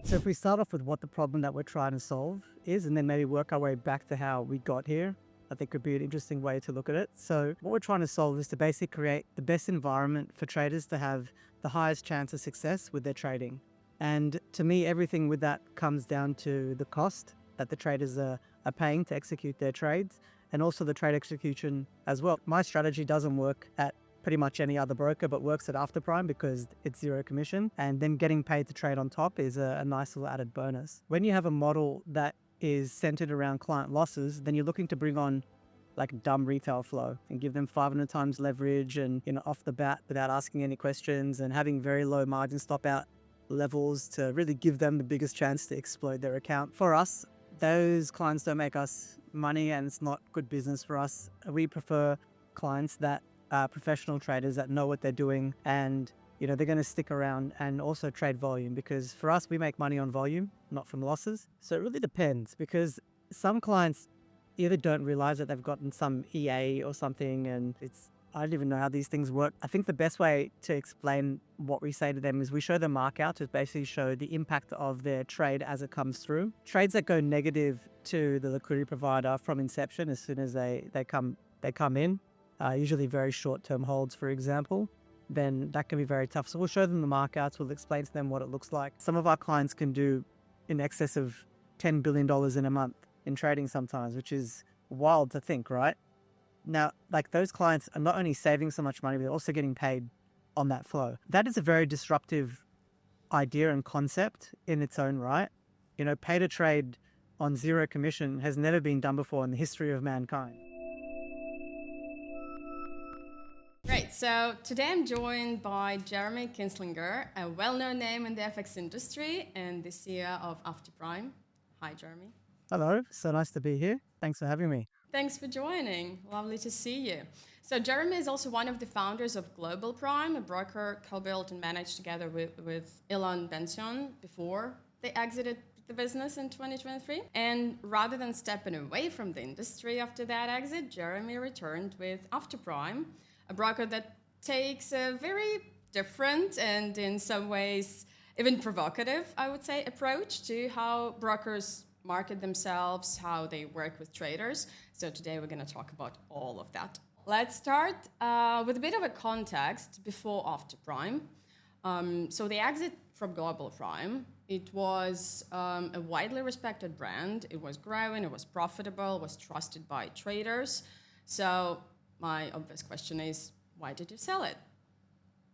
So if we start off with what the problem that we're trying to solve is, and then maybe work our way back to how we got here, I think could be an interesting way to look at it. So what we're trying to solve is to basically create the best environment for traders to have the highest chance of success with their trading. And to me, everything with that comes down to the cost that the traders are paying to execute their trades, and also the trade execution as well. My strategy doesn't work at pretty much any other broker, but works at After Prime because it's zero commission, and then getting paid to trade on top is a nice little added bonus. When you have a model that is centered around client losses, then you're looking to bring on like dumb retail flow and give them 500 times leverage and off the bat without asking any questions, and having very low margin stop out levels to really give them the biggest chance to explode their account. For us, those clients don't make us money, and it's not good business for us. We prefer clients that professional traders that know what they're doing, and they're going to stick around and also trade volume, because for us, we make money on volume, not from losses. So it really depends, because some clients either don't realize that they've gotten some EA or something, and I don't even know how these things work. I think the best way to explain what we say to them is we show them markouts, to basically show the impact of their trade as it comes through. Trades that go negative to the liquidity provider from inception, as soon as they come in, usually very short-term holds, for example, then that can be very tough. So we'll show them the markouts, we'll explain to them what it looks like. Some of our clients can do in excess of $10 billion in a month in trading sometimes, which is wild to think, right? Now, like, those clients are not only saving so much money, but they're also getting paid on that flow. That is a very disruptive idea and concept in its own right. Pay to trade on zero commission has never been done before in the history of mankind. Great. So today I'm joined by Jeremy Kinstlinger, a well-known name in the FX industry and the CEO of After Prime. Hi, Jeremy. Hello. So nice to be here. Thanks for having me. Thanks for joining. Lovely to see you. So Jeremy is also one of the founders of Global Prime, a broker co-built and managed together with Ilan Bension before they exited the business in 2023. And rather than stepping away from the industry after that exit, Jeremy returned with After Prime, a broker that takes a very different and in some ways even provocative, I would say, approach to how brokers market themselves, how they work with traders. So today we're going to talk about all of that. Let's start with a bit of a context before After Prime. So the exit from Global Prime, it was a widely respected brand. It was growing, it was profitable, it was trusted by traders. So my obvious question is, why did you sell it?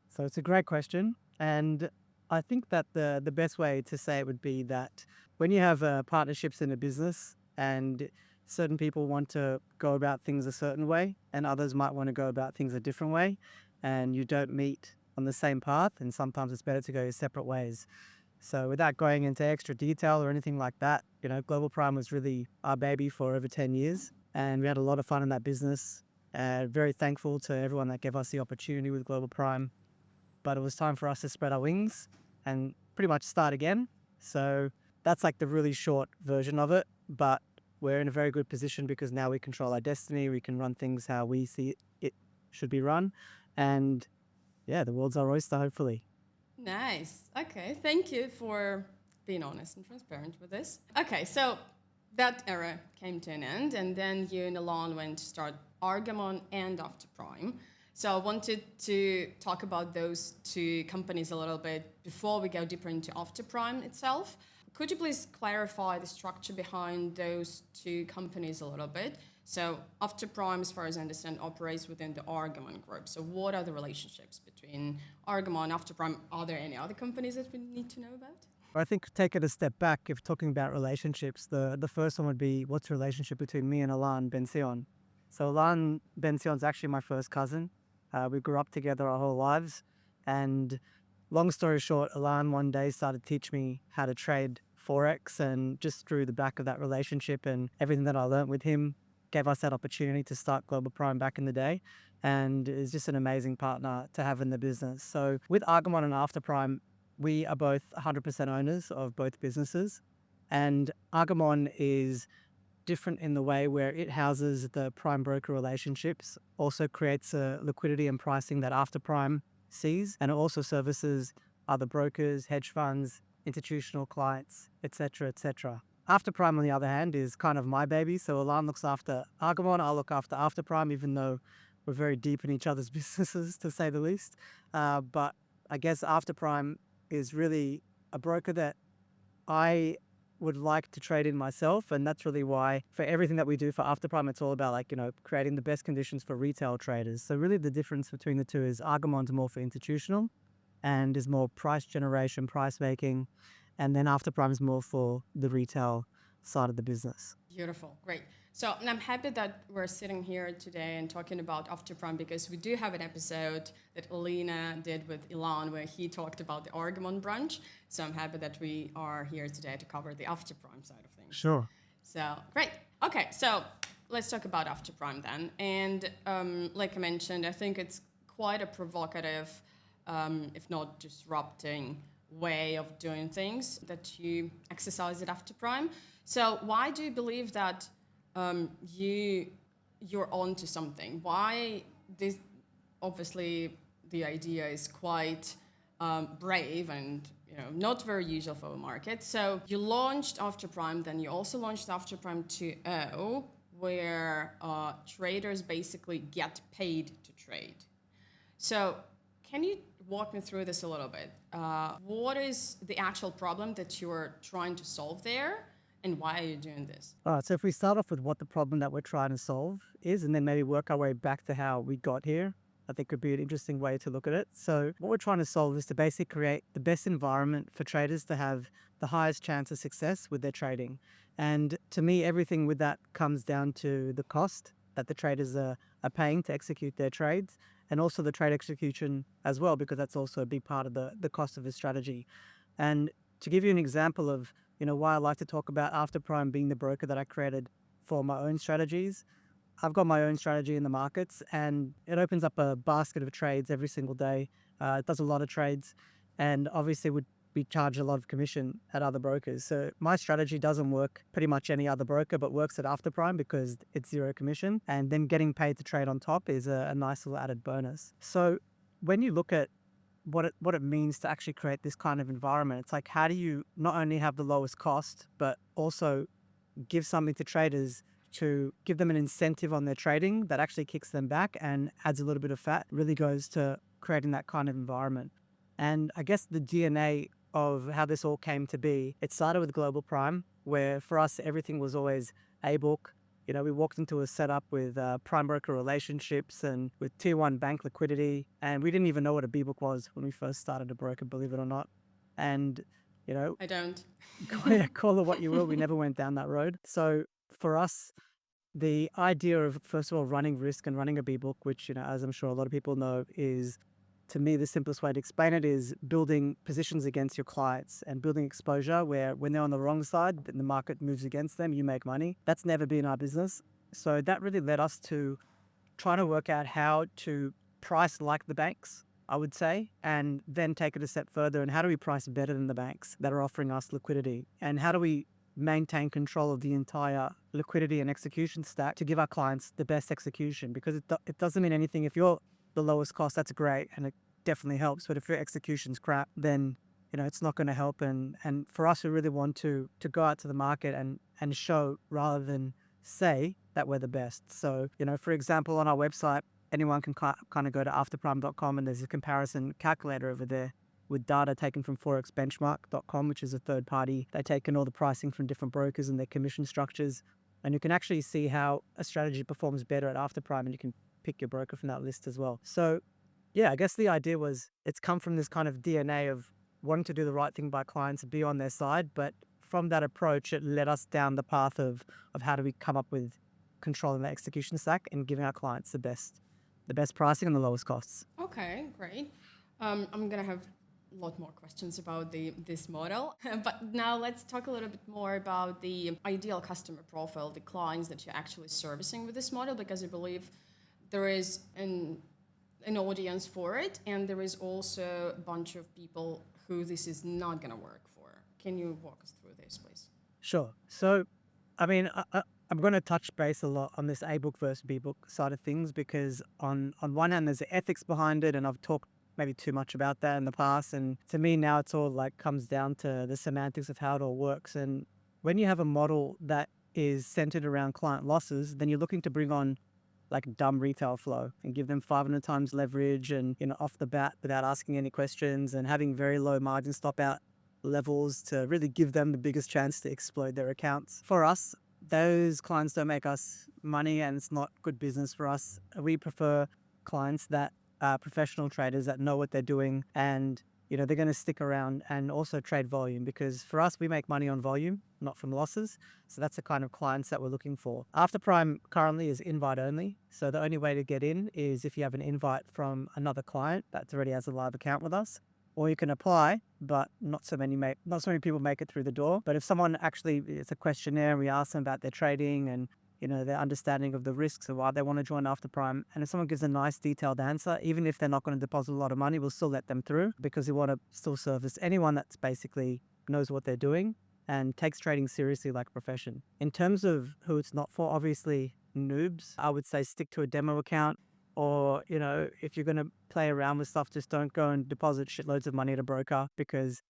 So it's a great question. And I think that the best way to say it would be that when you have partnerships in a business and certain people want to go about things a certain way and others might want to go about things a different way, and you don't meet on the same path, and sometimes it's better to go your separate ways. So without going into extra detail or anything like that, Global Prime was really our baby for over 10 years, and we had a lot of fun in that business. Very thankful to everyone that gave us the opportunity with Global Prime. But it was time for us to spread our wings and pretty much start again. So that's like the really short version of it. But we're in a very good position because now we control our destiny. We can run things how we see it should be run. And yeah, the world's our oyster, hopefully. Nice. Okay. Thank you for being honest and transparent with this. Okay. So that era came to an end, and then you and Ilan went to start Argamon and After Prime. So I wanted to talk about those two companies a little bit before we go deeper into After Prime itself. Could you please clarify the structure behind those two companies a little bit? So After Prime, as far as I understand, operates within the Argamon group. So what are the relationships between Argamon and After Prime? Are there any other companies that we need to know about? I think take it a step back. If talking about relationships, the first one would be, what's the relationship between me and Ilan Bension? So Ilan Bension's actually my first cousin. We grew up together our whole lives. And long story short, Ilan one day started to teach me how to trade Forex, and just through the back of that relationship and everything that I learned with him gave us that opportunity to start Global Prime back in the day. And is just an amazing partner to have in the business. So with Argamon and After Prime, we are both 100% owners of both businesses. And Argamon is different in the way where it houses the prime broker relationships, also creates a liquidity and pricing that After Prime sees, and it also services other brokers, hedge funds, institutional clients, etc., etc. After Prime, on the other hand, is kind of my baby. So Alan looks after Argamon, I'll look after After Prime, even though we're very deep in each other's businesses, to say the least. But I guess After Prime is really a broker that I would like to trade in myself. And that's really why for everything that we do for After Prime, it's all about creating the best conditions for retail traders. So really the difference between the two is Argamon's more for institutional and is more price generation, price making. And then After Prime is more for the retail side of the business. Beautiful, great. So and I'm happy that we're sitting here today and talking about After Prime because we do have an episode that Alina did with Ilan where he talked about the Argamon branch. So I'm happy that we are here today to cover the After Prime side of things. Sure. So great. Okay, so let's talk about After Prime then. And like I mentioned, I think it's quite a provocative, if not disrupting way of doing things that you exercise at After Prime. So why do you believe that you're on to something? Why this? Obviously, the idea is quite brave and not very usual for a market. So you launched After Prime, then you also launched After Prime 2.0, where traders basically get paid to trade. So can you walk me through this a little bit? What is the actual problem that you're trying to solve there? And why are you doing this? All right, so if we start off with what the problem that we're trying to solve is, and then maybe work our way back to how we got here, I think could be an interesting way to look at it. So what we're trying to solve is to basically create the best environment for traders to have the highest chance of success with their trading. And to me, everything with that comes down to the cost that the traders are paying to execute their trades, and also the trade execution as well, because that's also a big part of the cost of the strategy. And to give you an example of why I like to talk about After Prime being the broker that I created for my own strategies, I've got my own strategy in the markets, and it opens up a basket of trades every single day. It does a lot of trades, and obviously we charge a lot of commission at other brokers. So my strategy doesn't work pretty much any other broker, but works at After Prime because it's zero commission, and then getting paid to trade on top is a nice little added bonus. So when you look at what it means to actually create this kind of environment, it's like, how do you not only have the lowest cost, but also give something to traders to give them an incentive on their trading that actually kicks them back and adds a little bit of fat, really goes to creating that kind of environment. And I guess the DNA of how this all came to be, it started with Global Prime, where for us, everything was always a book. We walked into a setup with prime broker relationships and with tier one bank liquidity. And we didn't even know what a B-book was when we first started a broker, believe it or not. And, I don't. call it what you will. We never went down that road. So for us, the idea of, first of all, running risk and running a B-book, which, as I'm sure a lot of people know, is, to me, the simplest way to explain it is building positions against your clients and building exposure where when they're on the wrong side, then the market moves against them, you make money. That's never been our business. So that really led us to trying to work out how to price like the banks, I would say, and then take it a step further. And how do we price better than the banks that are offering us liquidity? And how do we maintain control of the entire liquidity and execution stack to give our clients the best execution? Because it doesn't mean anything if you're the lowest cost, that's great, and it definitely helps. But if your execution's crap, then it's not going to help. And for us, we really want to go out to the market and show rather than say that we're the best. So for example, on our website, anyone can kind of go to afterprime.com, and there's a comparison calculator over there with data taken from forexbenchmark.com, which is a third party. They take in all the pricing from different brokers and their commission structures, and you can actually see how a strategy performs better at After Prime, and you can pick your broker from that list as well. So yeah, I guess the idea was it's come from this kind of DNA of wanting to do the right thing by clients and be on their side. But from that approach, it led us down the path of how do we come up with controlling the execution stack and giving our clients the best pricing and the lowest costs. Okay, great. I'm going to have a lot more questions about this model. But now let's talk a little bit more about the ideal customer profile, the clients that you're actually servicing with this model, because I believe there is an audience for it, and there is also a bunch of people who this is not going to work for. Can you walk us through this, please? Sure. So, I mean, I'm going to touch base a lot on this A-book versus B-book side of things, because on one hand, there's the ethics behind it, and I've talked maybe too much about that in the past. And to me now it's all like comes down to the semantics of how it all works. And when you have a model that is centered around client losses, then you're looking to bring on like dumb retail flow and give them 500 times leverage and, off the bat without asking any questions and having very low margin stop out levels to really give them the biggest chance to explode their accounts. For us, those clients don't make us money and it's not good business for us. We prefer clients that are professional traders that know what they're doing and they're going to stick around and also trade volume, because for us, we make money on volume, not from losses. So that's the kind of clients that we're looking for. After Prime currently is invite only. So the only way to get in is if you have an invite from another client that already has a live account with us, or you can apply, but not so many people make it through the door. But if someone actually, it's a questionnaire, and we ask them about their trading and their understanding of the risks and why they want to join after Prime. And if someone gives a nice detailed answer, even if they're not going to deposit a lot of money, we'll still let them through, because we want to still service anyone that's basically knows what they're doing and takes trading seriously like a profession. In terms of who it's not for, obviously noobs, I would say stick to a demo account, or, if you're going to play around with stuff, just don't go and deposit shitloads of money at a broker, because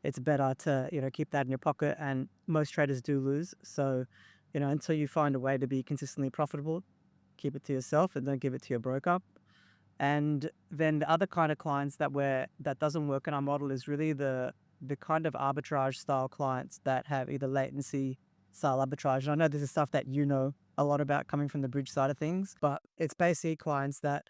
it's better to, keep that in your pocket, and most traders do lose. So, until you find a way to be consistently profitable, keep it to yourself and don't give it to your broker. And then the other kind of clients that doesn't work in our model is really the kind of arbitrage style clients that have either latency style arbitrage. And I know this is stuff that a lot about coming from the bridge side of things, but it's basically clients that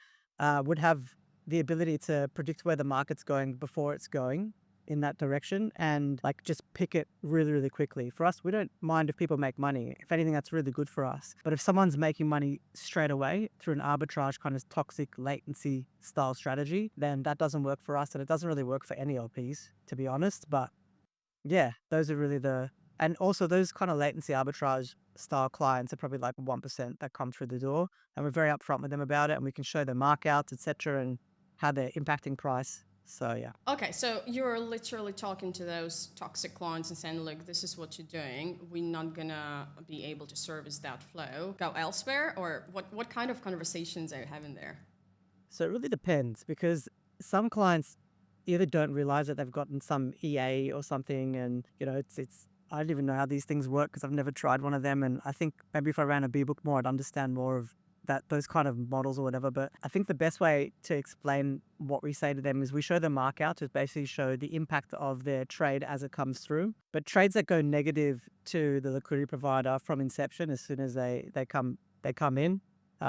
would have the ability to predict where the market's going before it's going in that direction and like just pick it really, really quickly. For us, we don't mind if people make money. If anything, that's really good for us. But if someone's making money straight away through an arbitrage kind of toxic latency style strategy, then that doesn't work for us, and it doesn't really work for any LPs, to be honest. But yeah, those are really and also those kind of latency arbitrage style clients are probably like 1% that come through the door, and we're very upfront with them about it, and we can show them markouts, etc., and how they're impacting price. So yeah. Okay, so you're literally talking to those toxic clients and saying, look, this is what you're doing. We're not gonna be able to service that flow. Go elsewhere, or what kind of conversations are you having there? So it really depends, because some clients either don't realize that they've gotten some EA or something, and it's I don't even know how these things work because I've never tried one of them, and I think maybe if I ran a B-book more, I'd understand more of those kind of models or whatever. But I think the best way to explain what we say to them is we show them markouts to basically show the impact of their trade as it comes through. But trades that go negative to the liquidity provider from inception, as soon as they come in,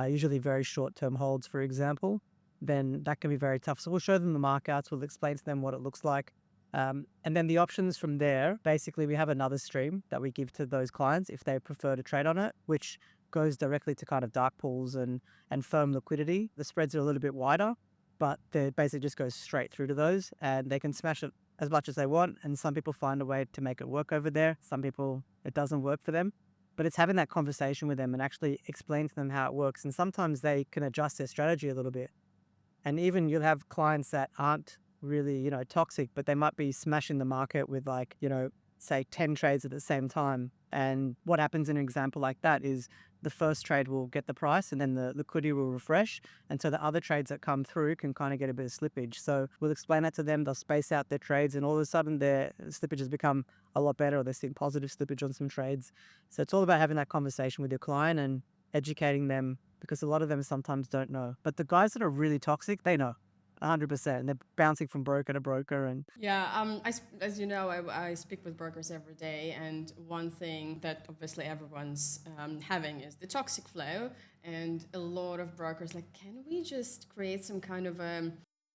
usually very short-term holds, for example, then that can be very tough. So we'll show them the markouts, we'll explain to them what it looks like. And then the options from there, basically we have another stream that we give to those clients if they prefer to trade on it, which goes directly to kind of dark pools and firm liquidity. The spreads are a little bit wider, but they basically just goes straight through to those, and they can smash it as much as they want. And some people find a way to make it work over there. Some people, it doesn't work for them. But it's having that conversation with them and actually explain to them how it works. And sometimes they can adjust their strategy a little bit. And even you'll have clients that aren't really, toxic, but they might be smashing the market with like, say 10 trades at the same time. And what happens in an example like that is the first trade will get the price and then the liquidity will refresh. And so the other trades that come through can kind of get a bit of slippage. So we'll explain that to them. They'll space out their trades and all of a sudden their slippage has become a lot better, or they're seeing positive slippage on some trades. So it's all about having that conversation with your client and educating them, because a lot of them sometimes don't know. But the guys that are really toxic, they know. 100%. They're bouncing from broker to broker. And yeah, as you know, I speak with brokers every day, and one thing that obviously everyone's having is the toxic flow. And a lot of brokers like, can we just create some kind of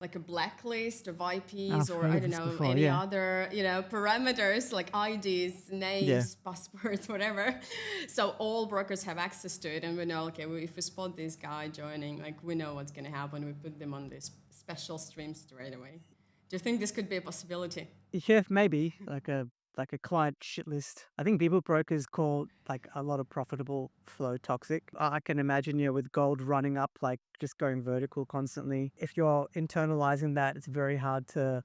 like a blacklist of IPs or I don't know any other parameters like IDs, names, passports, whatever. So all brokers have access to it, and we know, okay, if we spot this guy joining, like we know what's going to happen. We put them on this special stream straight away. Do you think this could be a possibility? Yeah, maybe like a client shit list. I think people brokers call like a lot of profitable flow toxic. I can imagine with gold running up, like just going vertical constantly. If you're internalizing that, it's very hard to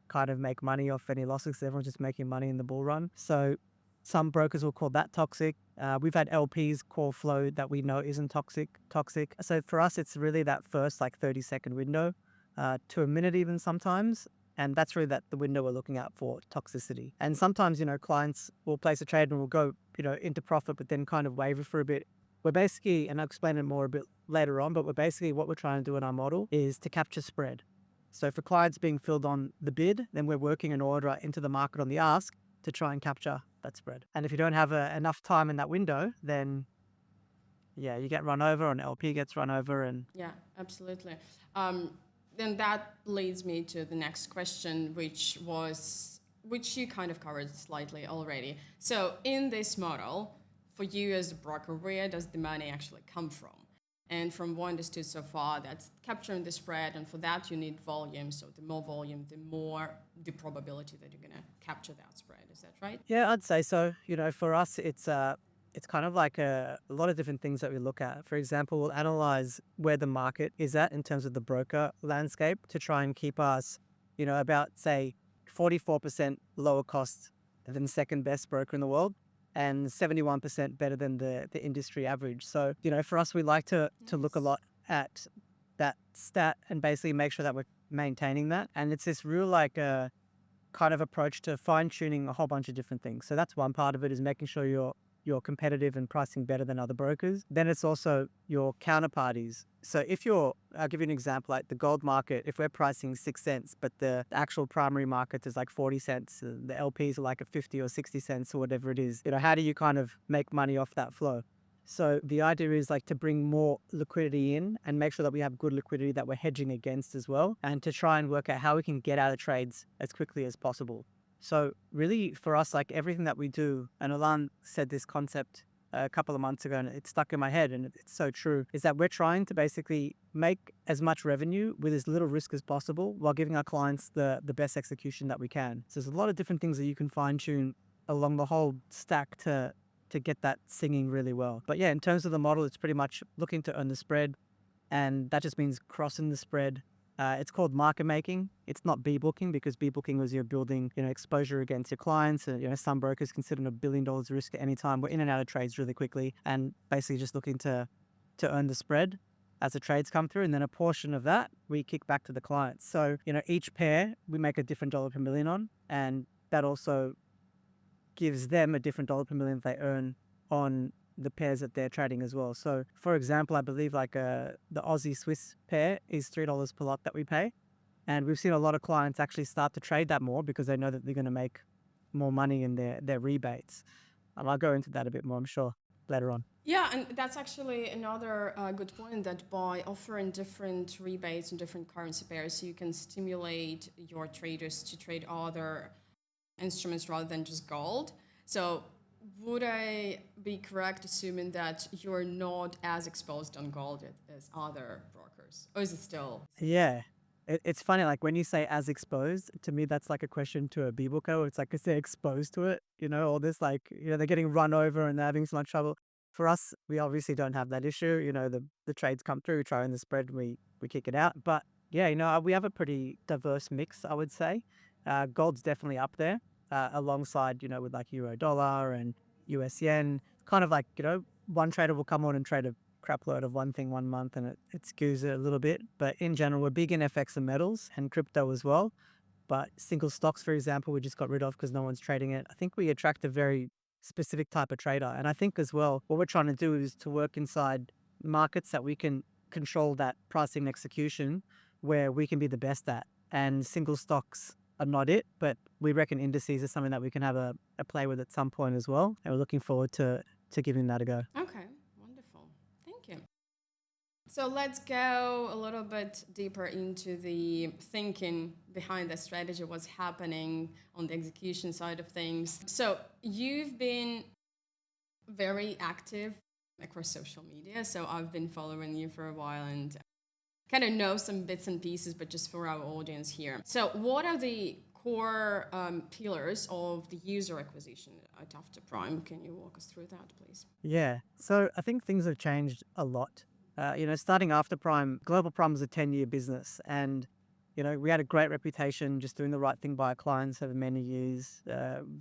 kind of make money off any losses. Everyone's just making money in the bull run. So some brokers will call that toxic. We've had LPs call flow that we know isn't toxic. So for us, it's really that first like 30-second window. to a minute even sometimes. And that's really the window we're looking at for toxicity. And sometimes, clients will place a trade and will go, into profit, but then kind of waver for a bit. We're basically, and I'll explain it more a bit later on, but what we're trying to do in our model is to capture spread. So for clients being filled on the bid, then we're working an order into the market on the ask to try and capture that spread. And if you don't have enough time in that window, then you get run over, or an LP gets run over. And yeah, absolutely. Then that leads me to the next question, which you kind of covered slightly already. So in this model, for you as a broker, where does the money actually come from? And from what I understood so far, that's capturing the spread, and for that you need volume. So the more volume, the more the probability that you're going to capture that spread. Is that right? yeah, I'd say so. For us, it's kind of like a lot of different things that we look at. For example, we'll analyze where the market is at in terms of the broker landscape to try and keep us, about, say, 44% lower cost than the second best broker in the world, and 71% better than the industry average. So, for us, we like to look a lot at that stat and basically make sure that we're maintaining that. And it's this real kind of approach to fine tuning a whole bunch of different things. So that's one part of it, is making sure you're competitive and pricing better than other brokers. Then it's also your counterparties. So I'll give you an example, like the gold market, if we're pricing 6 cents, but the actual primary market is like 40 cents, the LPs are like a 50 or 60 cents or whatever it is, how do you kind of make money off that flow? So the idea is to bring more liquidity in and make sure that we have good liquidity that we're hedging against as well, and to try and work out how we can get out of trades as quickly as possible. So really for us, everything that we do, and Alan said this concept a couple of months ago and it stuck in my head and it's so true, is that we're trying to basically make as much revenue with as little risk as possible while giving our clients the best execution that we can. So there's a lot of different things that you can fine tune along the whole stack to get that singing really well. But yeah, in terms of the model, it's pretty much looking to earn the spread, and that just means crossing the spread. It's called market making. It's not B-booking, because B-booking was you're building, exposure against your clients. Some brokers consider $1 billion risk at any time. We're in and out of trades really quickly, and basically just looking to earn the spread as the trades come through, and then a portion of that we kick back to the clients. So, each pair we make a different dollar per million on, and that also gives them a different dollar per million they earn on the pairs that they're trading as well. So for example, I believe the Aussie Swiss pair is $3 per lot that we pay. And we've seen a lot of clients actually start to trade that more because they know that they're going to make more money in their rebates. And I'll go into that a bit more, I'm sure, later on. Yeah, and that's actually another good point, that by offering different rebates and different currency pairs, you can stimulate your traders to trade other instruments rather than just gold. So would I be correct assuming that you're not as exposed on gold as other brokers? Or is it still? Yeah. It's funny, when you say as exposed, to me, that's like a question to a B-booker. It's like, is they exposed to it? All this, they're getting run over and they're having so much trouble. For us, we obviously don't have that issue. The trades come through, we try in the spread, we kick it out. But yeah, we have a pretty diverse mix, I would say. Gold's definitely up there, alongside, with euro dollar and US yen. Kind of one trader will come on and trade a crap load of one thing one month and it skews it a little bit. But in general, we're big in FX and metals and crypto as well. But single stocks, for example, we just got rid of because no one's trading it. I think we attract a very specific type of trader. And I think as well, what we're trying to do is to work inside markets that we can control that pricing execution where we can be the best at. And single stocks are not it, but we reckon indices are something that we can have a play with at some point as well. And we're looking forward to giving that a go. Okay, wonderful. Thank you. So let's go a little bit deeper into the thinking behind the strategy, what's happening on the execution side of things. So you've been very active across social media. So I've been following you for a while and kind of know some bits and pieces, but just for our audience here. So what are the core pillars of the user acquisition at After Prime? Can you walk us through that, please? Yeah. So I think things have changed a lot. Starting After Prime, Global Prime was a 10-year business, and we had a great reputation just doing the right thing by our clients over many years,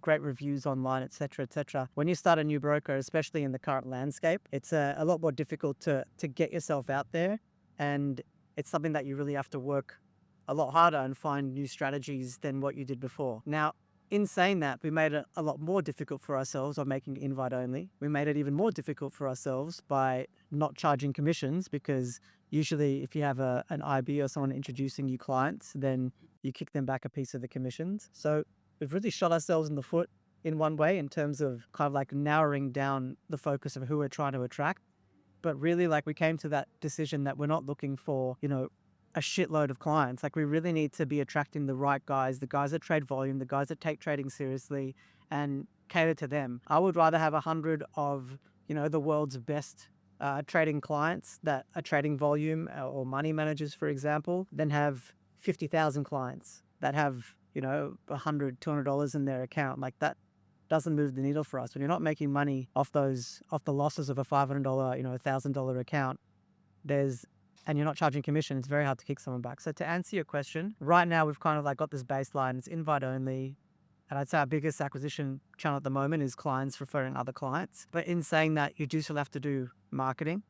great reviews online, etc., etc. When you start a new broker, especially in the current landscape, it's a lot more difficult to get yourself out there, and it's something that you really have to work a lot harder and find new strategies than what you did before. Now, in saying that, we made it a lot more difficult for ourselves by making it invite only. We made it even more difficult for ourselves by not charging commissions, because usually if you have an IB or someone introducing you clients, then you kick them back a piece of the commissions. So we've really shot ourselves in the foot in one way, in terms of kind of like narrowing down the focus of who we're trying to attract. But really, like, we came to that decision that we're not looking for, a shitload of clients. Like, we really need to be attracting the right guys, the guys that trade volume, the guys that take trading seriously, and cater to them. I would rather have 100 of, the world's best trading clients that are trading volume, or money managers, for example, than have 50,000 clients that have, $100, $200 in their account. Like, that doesn't move the needle for us. When you're not making money off the losses of a $500, $1,000 account, and you're not charging commission, it's very hard to kick someone back. So to answer your question, right now we've kind of like got this baseline. It's invite only. And I'd say our biggest acquisition channel at the moment is clients referring other clients. But in saying that, you do still have to do marketing.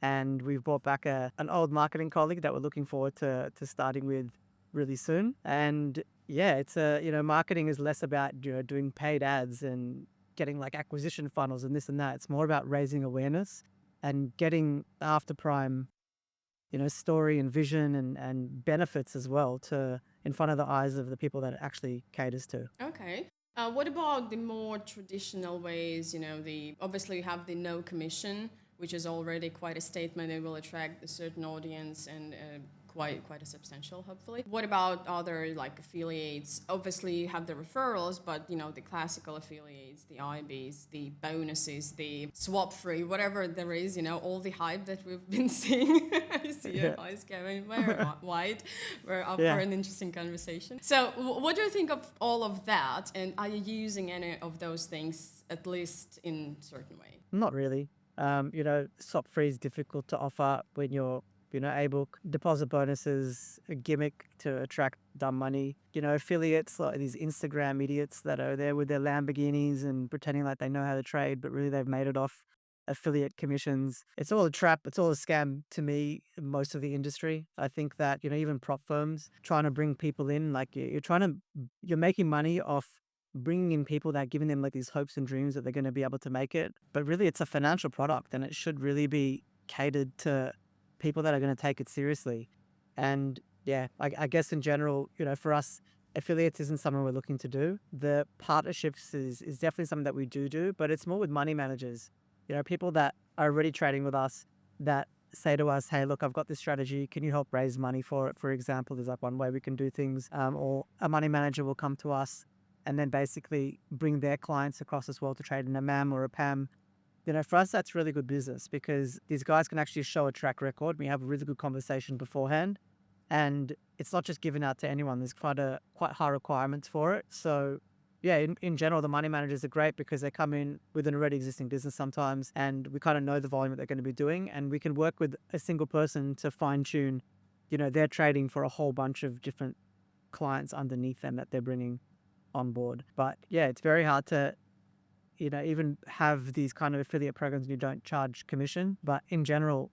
And we've brought back an old marketing colleague that we're looking forward to starting with really soon. And yeah, it's marketing is less about, doing paid ads and getting like acquisition funnels and this and that. It's more about raising awareness and getting after prime, story and vision and benefits as well in front of the eyes of the people that it actually caters to. Okay. What about the more traditional ways? Obviously you have the no commission, which is already quite a statement. It will attract a certain audience and quite a substantial, hopefully. What about other like affiliates? Obviously you have the referrals, but the classical affiliates, the IBs, the bonuses, the swap free, whatever there is, all the hype that we've been seeing. I see your eyes going very wide. We're up for an interesting conversation. So what do you think of all of that? And are you using any of those things, at least in a certain way? Not really. Swap free is difficult to offer when you're able. Deposit bonuses, a gimmick to attract dumb money. Affiliates, like these Instagram idiots that are there with their Lamborghinis and pretending like they know how to trade, but really they've made it off affiliate commissions. It's all a trap. It's all a scam to me, most of the industry. I think that, even prop firms trying to bring people in, like you're making money off bringing in people that are giving them like these hopes and dreams that they're going to be able to make it. But really it's a financial product, and it should really be catered to people that are going to take it seriously. And yeah, I guess in general, for us, affiliates isn't something we're looking to do. The partnerships is definitely something that we do, but it's more with money managers. People that are already trading with us that say to us, hey, look, I've got this strategy. Can you help raise money for it? For example, there's like one way we can do things. Or a money manager will come to us and then basically bring their clients across as well to trade in a MAM or a PAM. For us, that's really good business, because these guys can actually show a track record. We have a really good conversation beforehand, and it's not just given out to anyone. There's quite high requirements for it. So yeah, in general, the money managers are great because they come in with an already existing business sometimes, and we kind of know the volume that they're going to be doing, and we can work with a single person to fine tune, their trading for a whole bunch of different clients underneath them that they're bringing on board. But yeah, it's very hard to even have these kind of affiliate programs and you don't charge commission. But in general,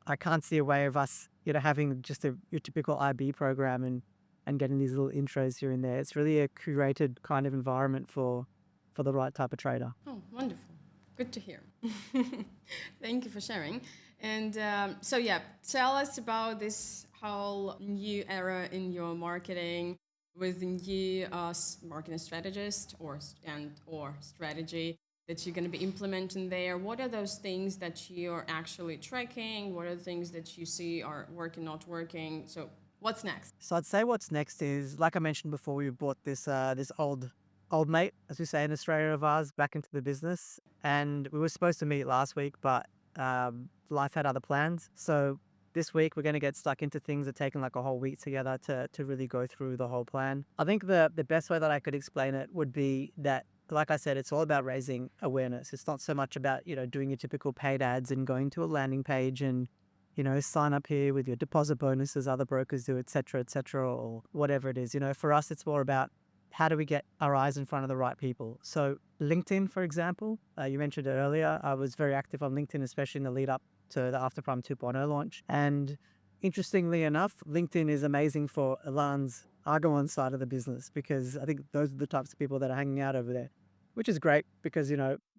I can't see a way of us, having just your typical IB program and getting these little intros here and there. It's really a curated kind of environment for the right type of trader. Oh, wonderful. Good to hear. Thank you for sharing. And tell us about this whole new era in your marketing, with new marketing strategist or strategy that you're going to be implementing there. What are those things that you're actually tracking? What are the things that you see are working, not working? So what's next? So I'd say what's next is, like I mentioned before, we brought this old mate, as we say in Australia, of ours back into the business. And we were supposed to meet last week, but life had other plans. So this week, we're going to get stuck into things that are taking like a whole week together to really go through the whole plan. I think the best way that I could explain it would be that, like I said, it's all about raising awareness. It's not so much about, doing your typical paid ads and going to a landing page and, sign up here with your deposit bonuses other brokers do, et cetera, or whatever it is. For us, it's more about how do we get our eyes in front of the right people. So LinkedIn, for example, you mentioned it earlier. I was very active on LinkedIn, especially in the lead up to the After Prime 2.0 launch. And, interestingly enough, LinkedIn is amazing for Elan's Argamon side of the business because I think those are the types of people that are hanging out over there, which is great because,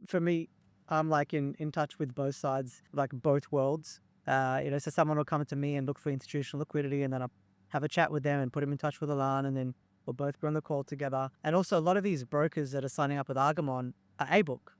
for me, I'm like in touch with both sides, like both worlds. So someone will come to me and look for institutional liquidity, and then I'll have a chat with them and put them in touch with Elan, and then we'll both be on the call together. And also, a lot of these brokers that are signing up with Argamon are A-Book.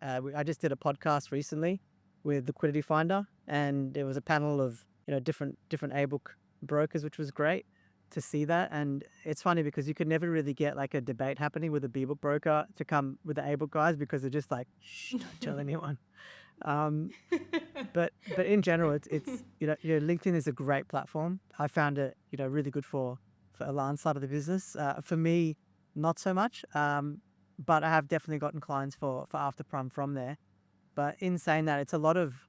I just did a podcast recently with Liquidity Finder, and there was a panel of different A-Book brokers, which was great to see that. And it's funny because you could never really get like a debate happening with a B-Book broker to come with the A-Book guys because they're just like, shh, don't tell anyone. Um, but in general, it's LinkedIn is a great platform. I found it really good for Elan's side of the business. For me, not so much. But I have definitely gotten clients for After Prom from there. But in saying that, it's a lot of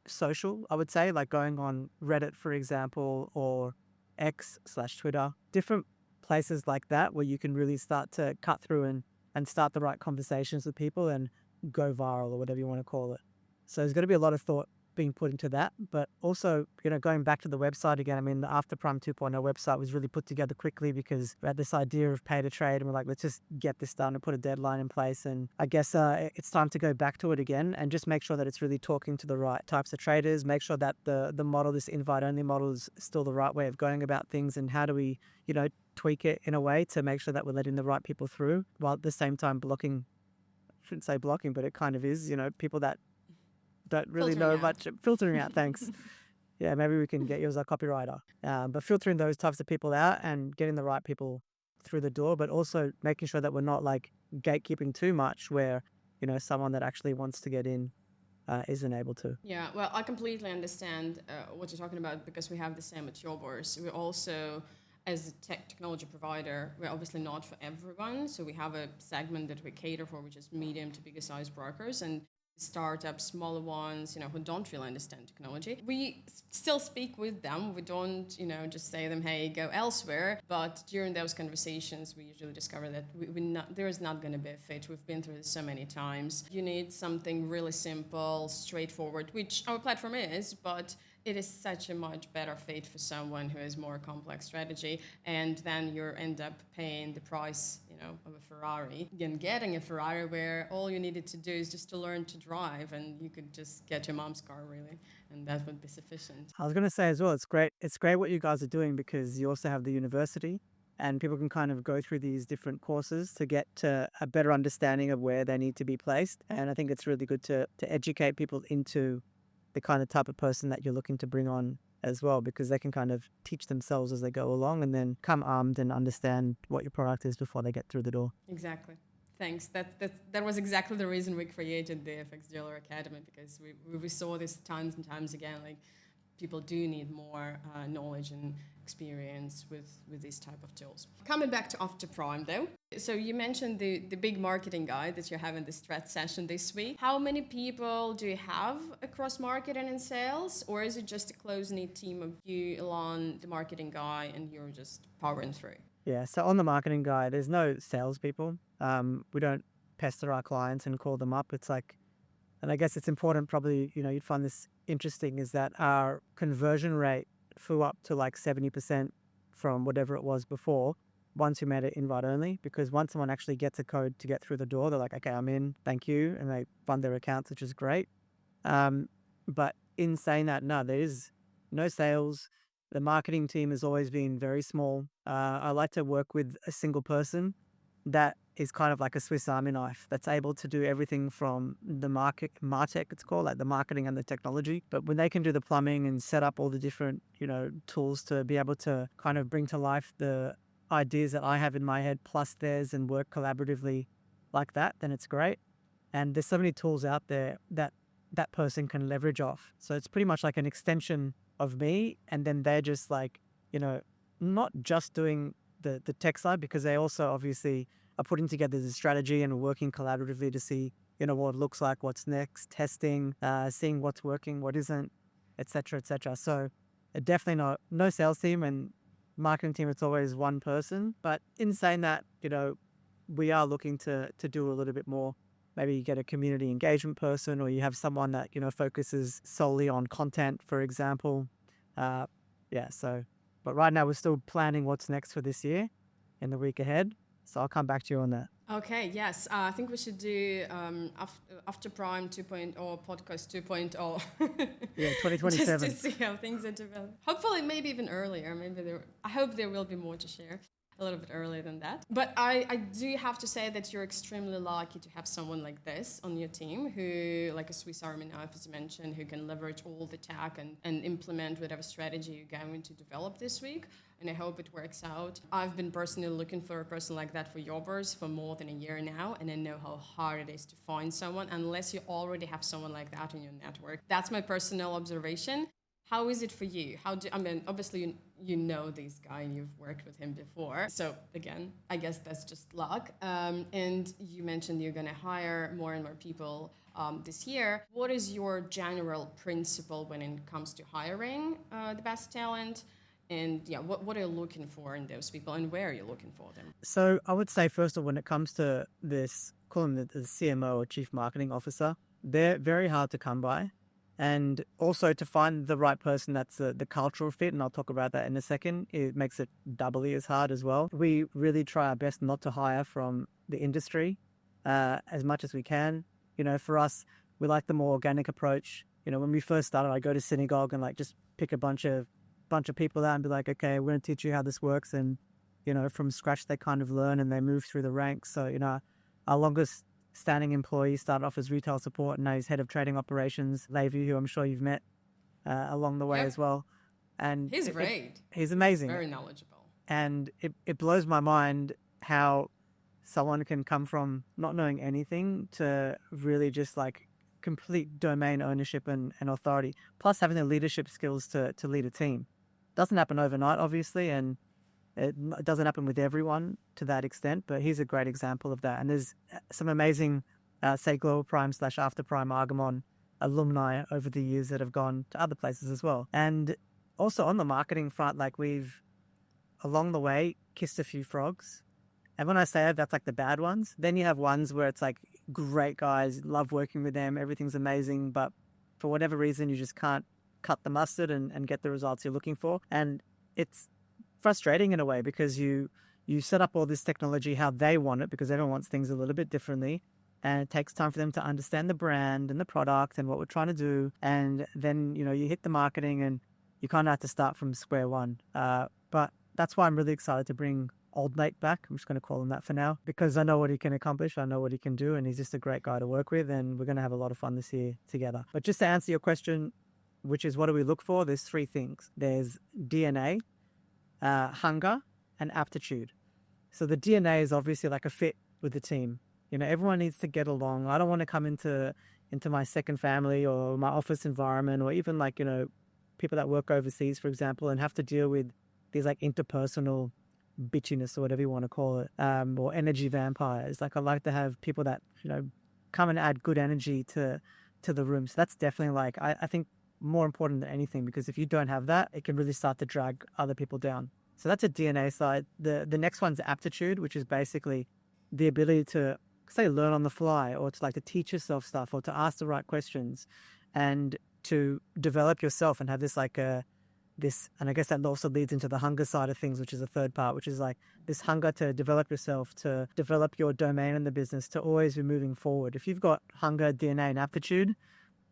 social, I would say, like going on Reddit, for example, or X/Twitter, different places like that where you can really start to cut through and start the right conversations with people and go viral or whatever you want to call it. So there's going to be a lot of thought being put into that, but also, going back to the website again, I mean, the After Prime 2.0 website was really put together quickly because we had this idea of pay to trade and we're like, let's just get this done and put a deadline in place. And I guess it's time to go back to it again and just make sure that it's really talking to the right types of traders, make sure that the model, this invite only model, is still the right way of going about things, and how do we, tweak it in a way to make sure that we're letting the right people through while at the same time blocking, I shouldn't say blocking, but it kind of is, people that don't really Filtering know out. much. Filtering out, thanks. Yeah, maybe we can get you as a copywriter. But filtering those types of people out and getting the right people through the door, but also making sure that we're not like gatekeeping too much where, someone that actually wants to get in isn't able to. Yeah, well, I completely understand what you're talking about because we have the same at Your Bourse. We also, as a technology provider, we're obviously not for everyone. So we have a segment that we cater for, which is medium to bigger size brokers and startups, smaller ones, who don't really understand technology. We still speak with them. We don't, just say to them, hey, go elsewhere. But during those conversations, we usually discover that there is not going to be a fit. We've been through this so many times. You need something really simple, straightforward, which our platform is, but it is such a much better fit for someone who has more complex strategy, and then you end up paying the price, of a Ferrari and getting a Ferrari where all you needed to do is just to learn to drive, and you could just get your mom's car really, and that would be sufficient. I was going to say as well, it's great. It's great what you guys are doing because you also have the university, and people can kind of go through these different courses to get to a better understanding of where they need to be placed. And I think it's really good to educate people into the kind of type of person that you're looking to bring on as well, because they can kind of teach themselves as they go along and then come armed and understand what your product is before they get through the door. Exactly. Thanks. That was exactly the reason we created the FX Dealer Academy, because we saw this times and times again, like people do need more knowledge and experience with these type of tools. Coming back to After Prime though, so you mentioned the big marketing guy that you're having the strat session this week. How many people do you have across marketing and sales, or is it just a close-knit team of you, Elon, the marketing guy, and you're just powering through? Yeah, so on the marketing guide, there's no salespeople. We don't pester our clients and call them up. It's like, and I guess it's important, probably, you'd find this interesting, is that our conversion rate flew up to like 70% from whatever it was before, once we made it invite only, because once someone actually gets a code to get through the door, they're like, okay, I'm in, thank you, and they fund their accounts, which is great. But in saying that, no, there is no sales. The marketing team has always been very small. I like to work with a single person that is kind of like a Swiss Army knife that's able to do everything from the MarTech, it's called, like the marketing and the technology. But when they can do the plumbing and set up all the different, tools to be able to kind of bring to life the ideas that I have in my head plus theirs and work collaboratively like that, then it's great. And there's so many tools out there that that person can leverage off. So it's pretty much like an extension of me. And then they're just like, not just doing the tech side, because they also obviously are putting together the strategy and working collaboratively to see, what it looks like, what's next, testing, seeing what's working, what isn't, et cetera, et cetera. So definitely no sales team, and marketing team, it's always one person. But in saying that, we are looking to do a little bit more. Maybe you get a community engagement person, or you have someone that, focuses solely on content, for example. But right now we're still planning what's next for this year in the week ahead. So I'll come back to you on that. Okay, yes. I think we should do After Prime 2.0, Podcast 2.0. Yeah, Just 2027. to see how things are developing. Hopefully, maybe even earlier. I hope there will be more to share a little bit earlier than that. But I do have to say that you're extremely lucky to have someone like this on your team who, like a Swiss Army knife, as you mentioned, who can leverage all the tech and implement whatever strategy you're going to develop this week. And I hope it works out. I've been personally looking for a person like that for Your Bourse for more than a year now, and I know how hard it is to find someone unless you already have someone like that in your network. That's my personal observation. How is it for you? Obviously you know this guy and you've worked with him before. So again, I guess that's just luck. And you mentioned you're going to hire more and more people this year. What is your general principle when it comes to hiring the best talent? And yeah, what are you looking for in those people and where are you looking for them? So I would say, first of all, when it comes to this, call them the CMO or Chief Marketing Officer, they're very hard to come by. And also to find the right person that's the cultural fit, and I'll talk about that in a second, it makes it doubly as hard as well. We really try our best not to hire from the industry as much as we can. For us, we like the more organic approach. When we first started, I go to synagogue and just pick a bunch of people out and be like, okay, we're going to teach you how this works. And, from scratch, they kind of learn and they move through the ranks. So, our longest standing employee started off as retail support and now he's head of trading operations, Levi, who I'm sure you've met along the way as well. And he's great. He's amazing. Very knowledgeable. And it blows my mind how someone can come from not knowing anything to really just complete domain ownership and authority, plus having the leadership skills to lead a team. Doesn't happen overnight, obviously, and it doesn't happen with everyone to that extent, but he's a great example of that. And there's some amazing, say, Global Prime / After Prime Argamon alumni over the years that have gone to other places as well. And also on the marketing front, we've, along the way, kissed a few frogs. And when I say that, that's the bad ones. Then you have ones where it's great guys, love working with them, everything's amazing, but for whatever reason, you just can't cut the mustard and get the results you're looking for. And it's frustrating in a way because you set up all this technology how they want it, because everyone wants things a little bit differently. And it takes time for them to understand the brand and the product and what we're trying to do. And then, you hit the marketing and you kind of have to start from square one. But that's why I'm really excited to bring old mate back. I'm just going to call him that for now because I know what he can accomplish. I know what he can do. And he's just a great guy to work with. And we're going to have a lot of fun this year together. But just to answer your question, which is what do we look for? There's three things. There's DNA, hunger, and aptitude. So the DNA is obviously a fit with the team. Everyone needs to get along. I don't want to come into my second family or my office environment or even people that work overseas, for example, and have to deal with these interpersonal bitchiness or whatever you want to call it, or energy vampires. I like to have people that, come and add good energy to the room. So that's definitely I think more important than anything, because if you don't have that, it can really start to drag other people down. So that's a DNA side. The next one's aptitude, which is basically the ability to learn on the fly, or to teach yourself stuff, or to ask the right questions, and to develop yourself and have this and I guess that also leads into the hunger side of things, which is the third part, which is this hunger to develop yourself, to develop your domain in the business, to always be moving forward. If you've got hunger, DNA, and aptitude,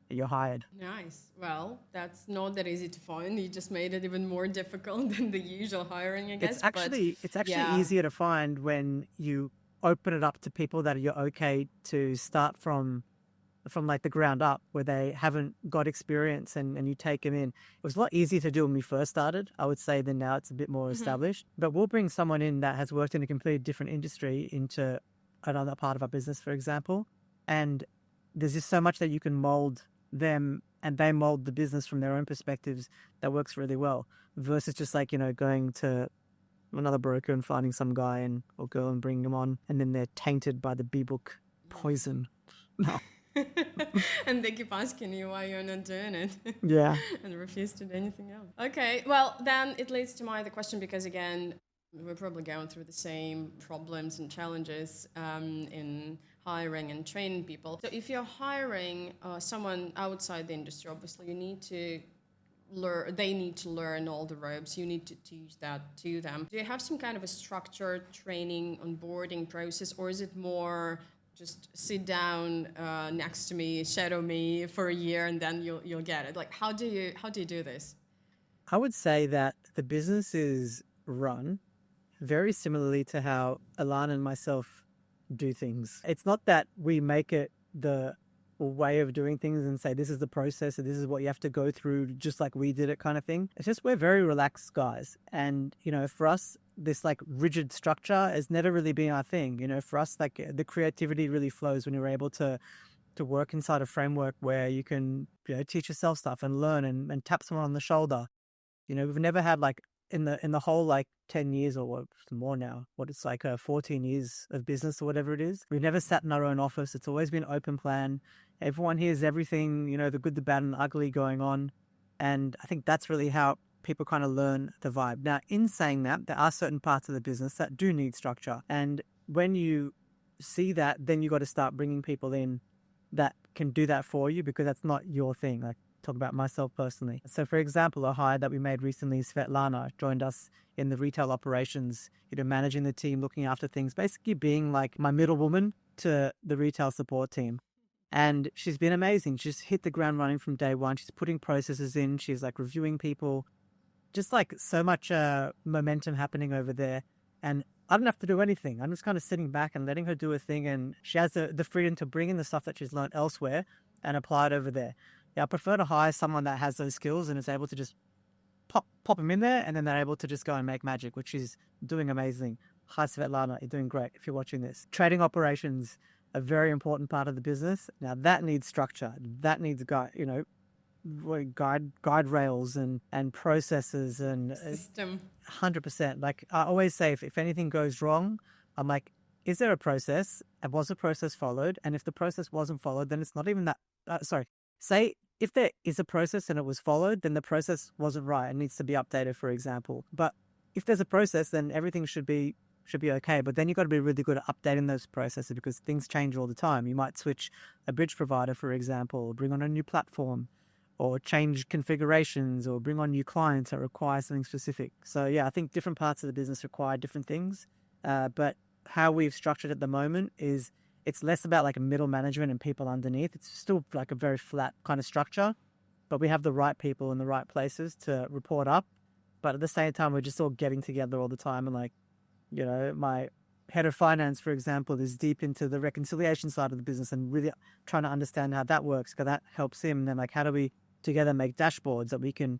you're hired. Nice. Well, that's not that easy to find. You just made it even more difficult than the usual hiring, I guess. It's actually easier to find when you open it up to people that you're okay to start from the ground up, where they haven't got experience and you take them in. It was a lot easier to do when we first started, I would say, than now. It's a bit more established. But we'll bring someone in that has worked in a completely different industry into another part of our business, for example. And there's just so much that you can mold them and they mold the business from their own perspectives that works really well, versus just going to another broker and finding some guy or girl and bringing them on, and then they're tainted by the B-book poison. No. And they keep asking you why you're not doing it. Yeah. And refuse to do anything else. Okay, well, then it leads to my other question, because again, we're probably going through the same problems and challenges in hiring and training people. So if you're hiring someone outside the industry, obviously you need to they need to learn all the ropes. You need to teach that to them. Do you have some kind of a structured training onboarding process, or is it more just sit down next to me, shadow me for a year, and then you'll get it? Like, how do you do this? I would say that the business is run very similarly to how Alana and myself do things. It's not that we make it the way of doing things and say this is the process and this is what you have to go through just like we did it kind of thing. It's just we're very relaxed guys, and for us this like rigid structure has never really been our thing. For us, like the creativity really flows when you're able to work inside a framework where you can teach yourself stuff and learn and tap someone on the shoulder. We've never had like in the whole like 10 years or more now, what it's like 14 years of business or whatever it is, we've never sat in our own office. It's always been open plan. Everyone hears everything, the good, the bad and ugly going on. And I think that's really how people kind of learn the vibe. Now, in saying that, there are certain parts of the business that do need structure. And when you see that, then you got to start bringing people in that can do that for you, because that's not your thing. Like, talk about myself personally. So for example, a hire that we made recently, Svetlana joined us in the retail operations, managing the team, looking after things, basically being like my middle woman to the retail support team. And she's been amazing. She's hit the ground running from day one. She's putting processes in. She's like reviewing people, just like so much momentum happening over there. And I don't have to do anything. I'm just kind of sitting back and letting her do her thing. And she has the freedom to bring in the stuff that she's learned elsewhere and apply it over there. Yeah, I prefer to hire someone that has those skills and is able to just pop them in there, and then they're able to just go and make magic, which is doing amazing. Hi, Svetlana, you're doing great if you're watching this. Trading operations, a very important part of the business. Now that needs structure. That needs guide rails and processes and system. 100%. Like I always say, if anything goes wrong, I'm like, is there a process? And was the process followed? And if the process wasn't followed, then it's not even that. Say if there is a process and it was followed, then the process wasn't right and needs to be updated, for example. But if there's a process, then everything should be okay. But then you've got to be really good at updating those processes, because things change all the time. You might switch a bridge provider, for example, or bring on a new platform, or change configurations, or bring on new clients that require something specific. So yeah, I think different parts of the business require different things. But how we've structured at the moment is it's less about like a middle management and people underneath. It's still like a very flat kind of structure, but we have the right people in the right places to report up. But at the same time, we're just all getting together all the time. And like, my head of finance, for example, is deep into the reconciliation side of the business and really trying to understand how that works, because that helps him. And then like, how do we together make dashboards that we can,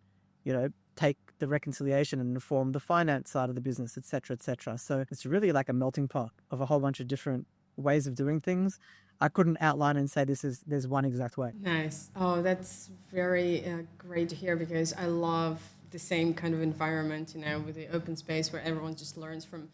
take the reconciliation and inform the finance side of the business, et cetera, et cetera. So it's really like a melting pot of a whole bunch of different ways of doing things. I couldn't outline and say there's one exact way. Nice. Oh, that's very great to hear, because I love the same kind of environment, with the open space where everyone just learns from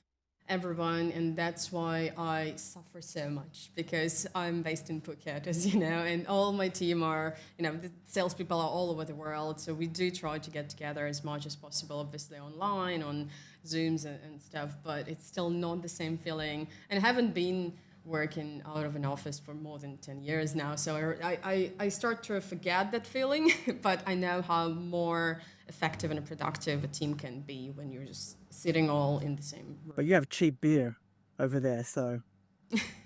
everyone. And that's why I suffer so much, because I'm based in Phuket, as you know, and all my team are, the salespeople are all over the world. So we do try to get together as much as possible, obviously online, on Zooms and stuff, but it's still not the same feeling. And I haven't been working out of an office for more than 10 years now. So I start to forget that feeling, but I know how more effective and productive a team can be when you're just sitting all in the same room. But you have cheap beer over there, so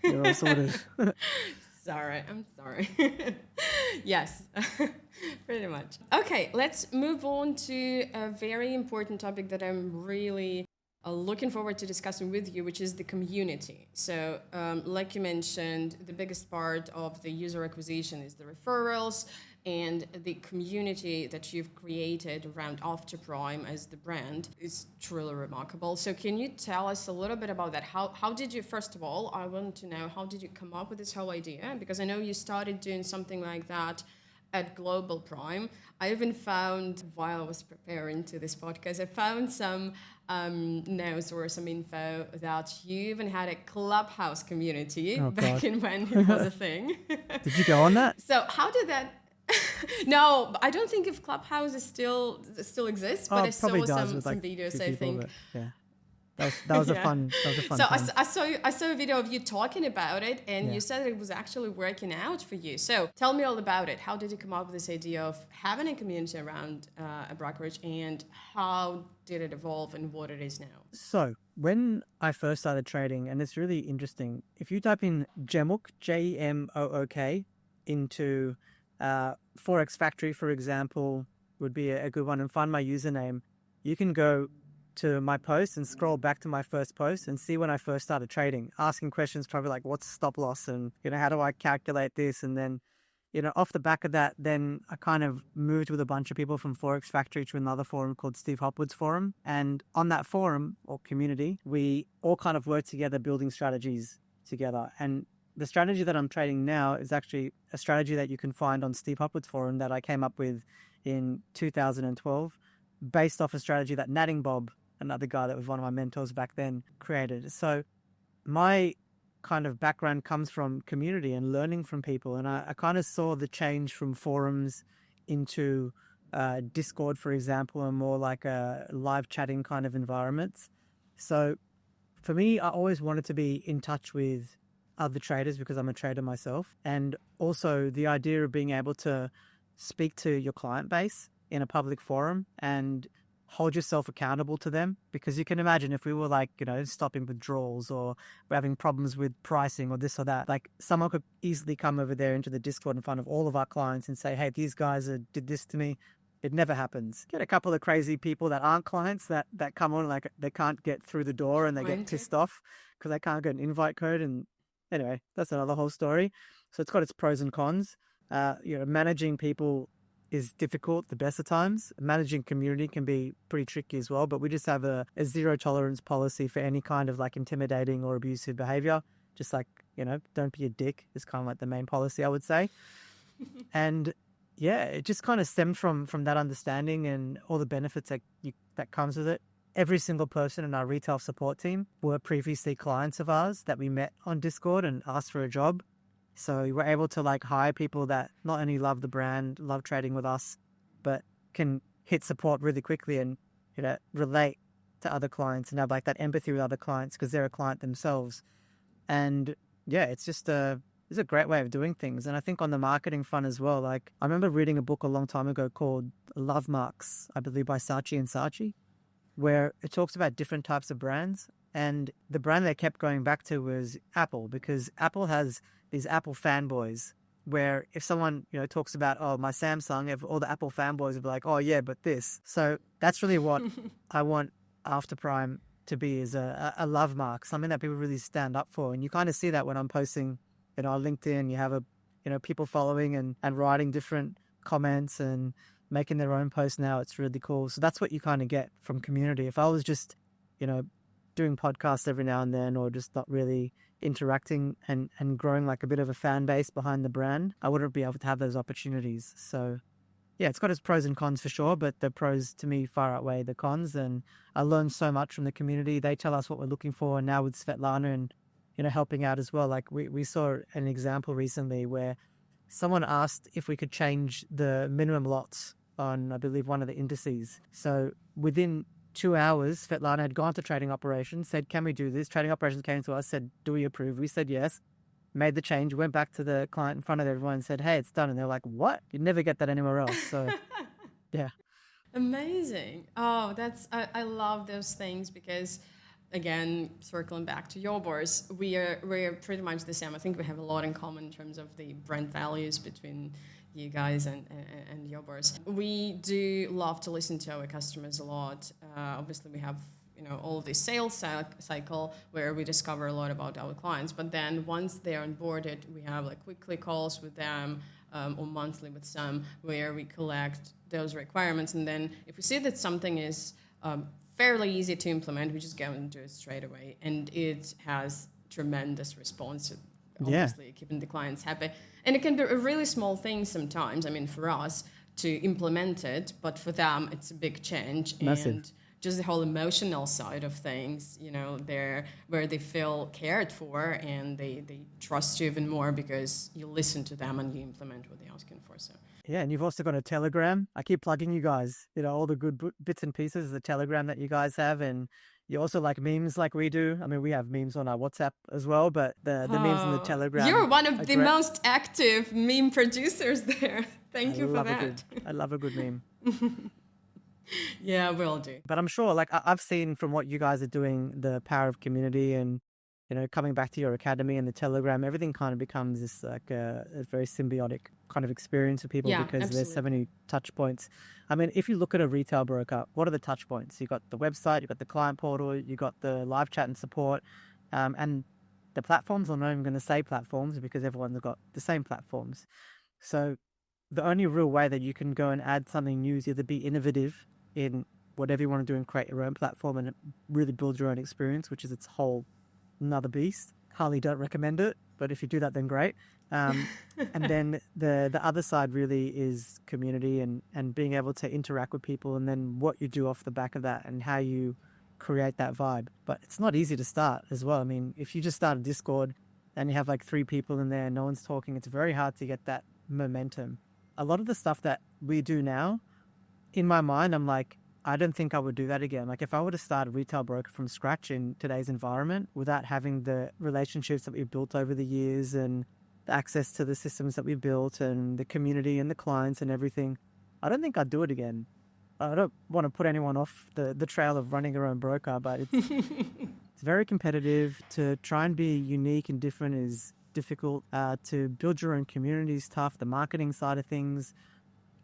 you're all sorted. I'm sorry. Yes, pretty much. Okay, let's move on to a very important topic that I'm really looking forward to discussing with you, which is the community. So like you mentioned, the biggest part of the user acquisition is the referrals, and the community that you've created around After Prime as the brand is truly remarkable. So can you tell us a little bit about that? How did you, first of all, I want to know, how did you come up with this whole idea? Because I know you started doing something like that at Global Prime. I even found, while I was preparing to this podcast, I found some notes or some info that you even had a Clubhouse community back in when it was a thing. Did you go on that? So how did that... No, I don't think if Clubhouse is still exists, but I saw some videos, I think. Yeah. That was a Yeah. fun So time. I saw a video of you talking about it, and Yeah. you said it was actually working out for you. So tell me all about it. How did you come up with this idea of having a community around a brokerage, and how did it evolve and what it is now? So when I first started trading, and it's really interesting, if you type in Jemook, Jemook, into Forex Factory, for example, would be a good one, and find my username, you can go to my post and scroll back to my first post and see when I first started trading, asking questions probably like, what's stop loss, and how do I calculate this? And then off the back of that, then I kind of moved with a bunch of people from Forex Factory to another forum called Steve Hopwood's Forum. And on that forum or community, we all kind of work together building strategies together. And the strategy that I'm trading now is actually a strategy that you can find on Steve Hopwood's Forum that I came up with in 2012, based off a strategy that Natting Bob, another guy that was one of my mentors back then, created. So my kind of background comes from community and learning from people. And I kind of saw the change from forums into Discord, for example, and more like a live chatting kind of environments. So for me, I always wanted to be in touch with other traders because I'm a trader myself. And also the idea of being able to speak to your client base in a public forum and hold yourself accountable to them, because you can imagine if we were like, stopping withdrawals or we're having problems with pricing or this or that, like someone could easily come over there into the Discord in front of all of our clients and say, hey, these guys did this to me. It never happens. Get a couple of crazy people that aren't clients that come on, like they can't get through the door and they get pissed off because they can't get an invite code. And anyway, that's another whole story. So it's got its pros and cons. Managing people is difficult the best of times. Managing community can be pretty tricky as well, but we just have a zero tolerance policy for any kind of like intimidating or abusive behavior. Just like, don't be a dick is kind of like the main policy, I would say. And yeah, it just kind of stemmed from that understanding and all the benefits that comes with it. Every single person in our retail support team were previously clients of ours that we met on Discord and asked for a job. So we were able to like hire people that not only love the brand, love trading with us, but can hit support really quickly and relate to other clients and have like that empathy with other clients because they're a client themselves. And yeah, it's a great way of doing things. And I think on the marketing front as well, like I remember reading a book a long time ago called Love Marks, I believe by Saatchi and Saatchi, where it talks about different types of brands. And the brand they kept going back to was Apple, because Apple has these Apple fanboys where if someone, talks about, oh, my Samsung, all the Apple fanboys will be like, oh yeah, but this. So that's really what I want After Prime to be, is a love mark, something that people really stand up for. And you kind of see that when I'm posting, on LinkedIn, you have people following and writing different comments and making their own posts now. It's really cool. So that's what you kind of get from community. If I was just, doing podcasts every now and then, or just not really interacting and growing like a bit of a fan base behind the brand, I wouldn't be able to have those opportunities. So yeah, it's got its pros and cons for sure, but the pros to me far outweigh the cons. And I learned so much from the community. They tell us what we're looking for. And now with Svetlana and, helping out as well. Like we saw an example recently where someone asked if we could change the minimum lots on, I believe, one of the indices. So within 2 hours, Svetlana had gone to trading operations, said, can we do this? Trading operations came to us, said, do we approve? We said yes, made the change, went back to the client in front of everyone and said, hey, it's done. And they're like, what? You'd never get that anywhere else. So yeah. Amazing. Oh, I love those things because, again, circling back to Your Bourse, we're pretty much the same. I think we have a lot in common in terms of the brand values between you guys and Your Bourse. We do love to listen to our customers a lot. Obviously, we have all of this sales cycle where we discover a lot about our clients. But then once they're onboarded, we have like weekly calls with them or monthly with some where we collect those requirements. And then if we see that something is fairly easy to implement, we just go and do it straight away. And it has tremendous response. Obviously, keeping the clients happy. And it can be a really small thing sometimes, for us to implement it, but for them, it's a big change. Massive. And just the whole emotional side of things, they're where they feel cared for and they trust you even more because you listen to them and you implement what they're asking for. So yeah, and you've also got a Telegram. I keep plugging you guys, all the good bits and pieces of the Telegram that you guys have. And You also like memes like we do. I mean, we have memes on our WhatsApp as well, but the memes in the Telegram. You're one of the great. most active meme producers there. Thank you for that. I love a good meme. Yeah, will do. But I'm sure, like I've seen from what you guys are doing, the power of community and, coming back to your academy and the Telegram, everything kind of becomes this like a very symbiotic kind of experience for people because absolutely. there's so many touch points. I mean, if you look at a retail broker, what are the touch points? You got the website, you got the client portal, you got the live chat and support, and the platforms. I'm not even going to say platforms because everyone's got the same platforms. So the only real way that you can go and add something new is either be innovative in whatever you want to do and create your own platform and really build your own experience, which is its whole another beast. Highly don't recommend it, but if you do that, then great. And then the other side really is community and being able to interact with people, and then what you do off the back of that and how you create that vibe. But it's not easy to start as well. I mean, if you just start a Discord and you have like 3 people in there and no one's talking, it's very hard to get that momentum. A lot of the stuff that we do now, in my mind, I'm like, I don't think I would do that again. Like if I were to start a retail broker from scratch in today's environment without having the relationships that we've built over the years and the access to the systems that we've built and the community and the clients and everything, I don't think I'd do it again. I don't want to put anyone off the trail of running your own broker, but it's very competitive. To try and be unique and different is difficult. To build your own community is tough. The marketing side of things,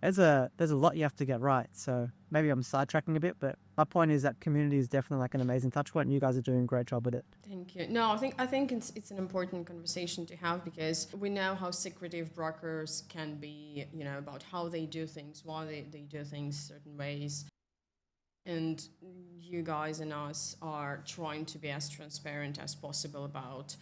there's a lot you have to get right. So maybe I'm sidetracking a bit, but my point is that community is definitely like an amazing touch point, and you guys are doing a great job with it. Thank you. No, I think it's an important conversation to have because we know how secretive brokers can be, about how they do things, why they do things certain ways. And you guys and us are trying to be as transparent as possible about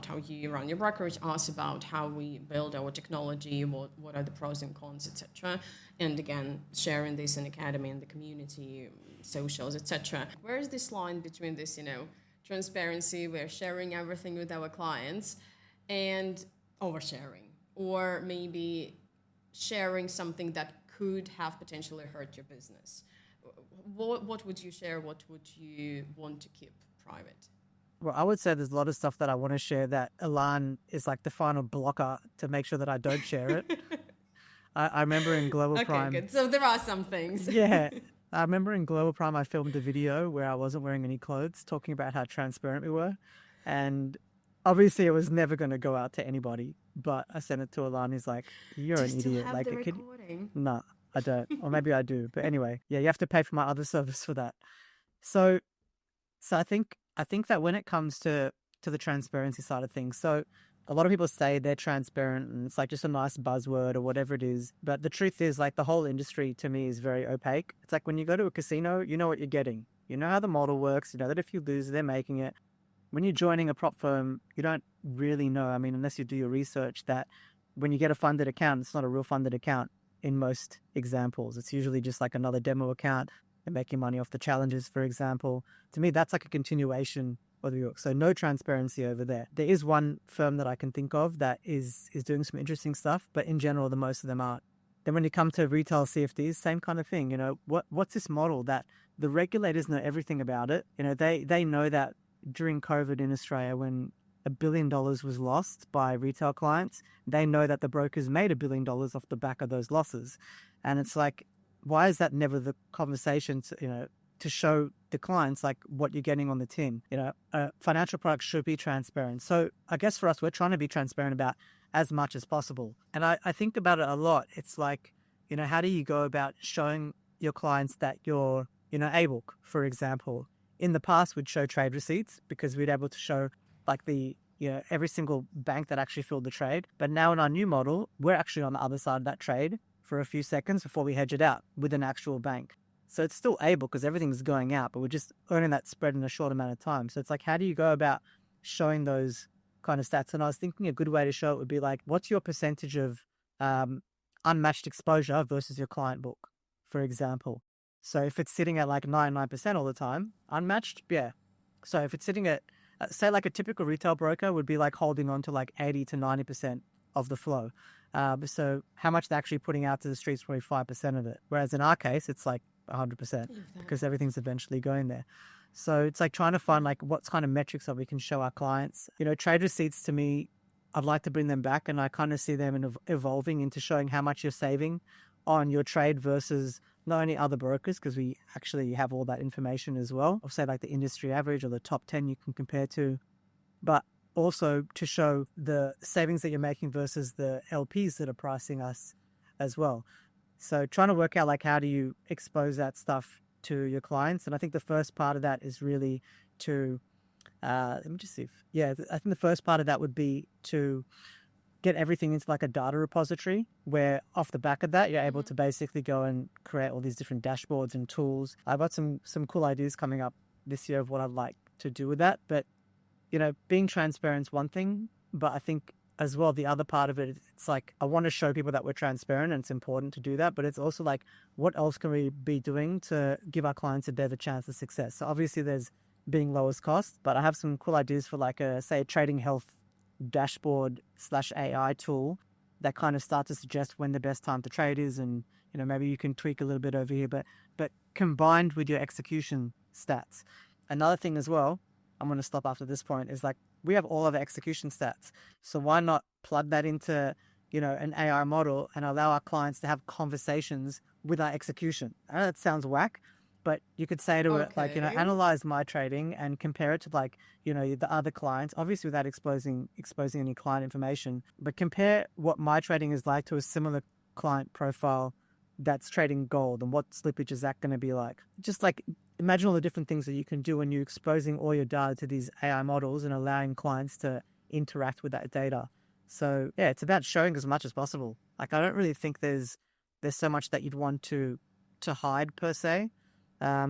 how you run your brokerage, us about how we build our technology, what are the pros and cons, etc. And again, sharing this in academy and the community, socials, etc. Where is this line between this, transparency, we're sharing everything with our clients, and oversharing, or maybe sharing something that could have potentially hurt your business? What would you share? What would you want to keep private? Well, I would say there's a lot of stuff that I want to share that Elan is like the final blocker to make sure that I don't share it. I remember in Global Prime. Okay, good. So there are some things. Yeah. I remember in Global Prime, I filmed a video where I wasn't wearing any clothes talking about how transparent we were. And obviously it was never going to go out to anybody, but I sent it to Elan. He's like, you're an idiot. Have like the recording? No. I don't, or maybe I do, but anyway, yeah, you have to pay for my other service for that. So I think that when it comes to the transparency side of things, so a lot of people say they're transparent and it's like just a nice buzzword or whatever it is, but the truth is like the whole industry to me is very opaque. It's like when you go to a casino, you know what you're getting, you know how the model works, you know that if you lose, they're making it. When you're joining a prop firm, you don't really know. I mean, unless you do your research, that when you get a funded account, it's not a real funded account. In most examples, it's usually just like another demo account. They're making money off the challenges, for example. To me, that's like a continuation of the work. So no transparency over there. There is one firm that I can think of that is doing some interesting stuff, but in general, the most of them aren't. Then when you come to retail CFDs, same kind of thing. What's this model that the regulators know everything about it? They know that during COVID in Australia, when $1 billion was lost by retail clients, they know that the brokers made $1 billion off the back of those losses. And it's like, why is that never the conversation to show the clients like what you're getting on the tin? Financial products should be transparent. So I guess for us, we're trying to be transparent about as much as possible. And I think about it a lot. It's like, how do you go about showing your clients that you're, able, for example, in the past we'd show trade receipts because we'd able to show like every single bank that actually filled the trade. But now in our new model, we're actually on the other side of that trade for a few seconds before we hedge it out with an actual bank. So it's still able because everything's going out, but we're just earning that spread in a short amount of time. So it's like, how do you go about showing those kind of stats? And I was thinking a good way to show it would be like, what's your percentage of unmatched exposure versus your client book, for example? So if it's sitting at like 99% all the time, unmatched, yeah. So if it's sitting at say like a typical retail broker would be like holding on to like 80 to 90% of the flow. So how much they're actually putting out to the streets, probably 5% of it. Whereas in our case, it's like 100% because everything's eventually going there. So it's like trying to find like what kind of metrics that we can show our clients. Trade receipts to me, I'd like to bring them back, and I kind of see them evolving into showing how much you're saving on your trade versus not only other brokers, because we actually have all that information as well, or say like the industry average or the top 10 you can compare to, but also to show the savings that you're making versus the LPs that are pricing us as well. So trying to work out like how do you expose that stuff to your clients. And I think the first part of that is really to, let me just see. I think the first part of that would be to get everything into like a data repository where off the back of that, you're able to basically go and create all these different dashboards and tools. I've got some cool ideas coming up this year of what I'd like to do with that. But, being transparent is one thing, but I think as well, the other part of it, it's like, I want to show people that we're transparent and it's important to do that. But it's also like, what else can we be doing to give our clients a better chance of success? So obviously there's being lowest cost, but I have some cool ideas for like a trading health dashboard / AI tool that kind of starts to suggest when the best time to trade is. And, maybe you can tweak a little bit over here, but combined with your execution stats. Another thing as well, I'm going to stop after this point, is like, we have all of the execution stats. So why not plug that into, an AI model and allow our clients to have conversations with our execution? I know that sounds whack, but you could say to it, like, analyze my trading and compare it to like, the other clients, obviously without exposing any client information, but compare what my trading is like to a similar client profile that's trading gold, and what slippage is that going to be like? Just like imagine all the different things that you can do when you're exposing all your data to these AI models and allowing clients to interact with that data. So yeah, it's about showing as much as possible. Like, I don't really think there's so much that you'd want to hide per se. I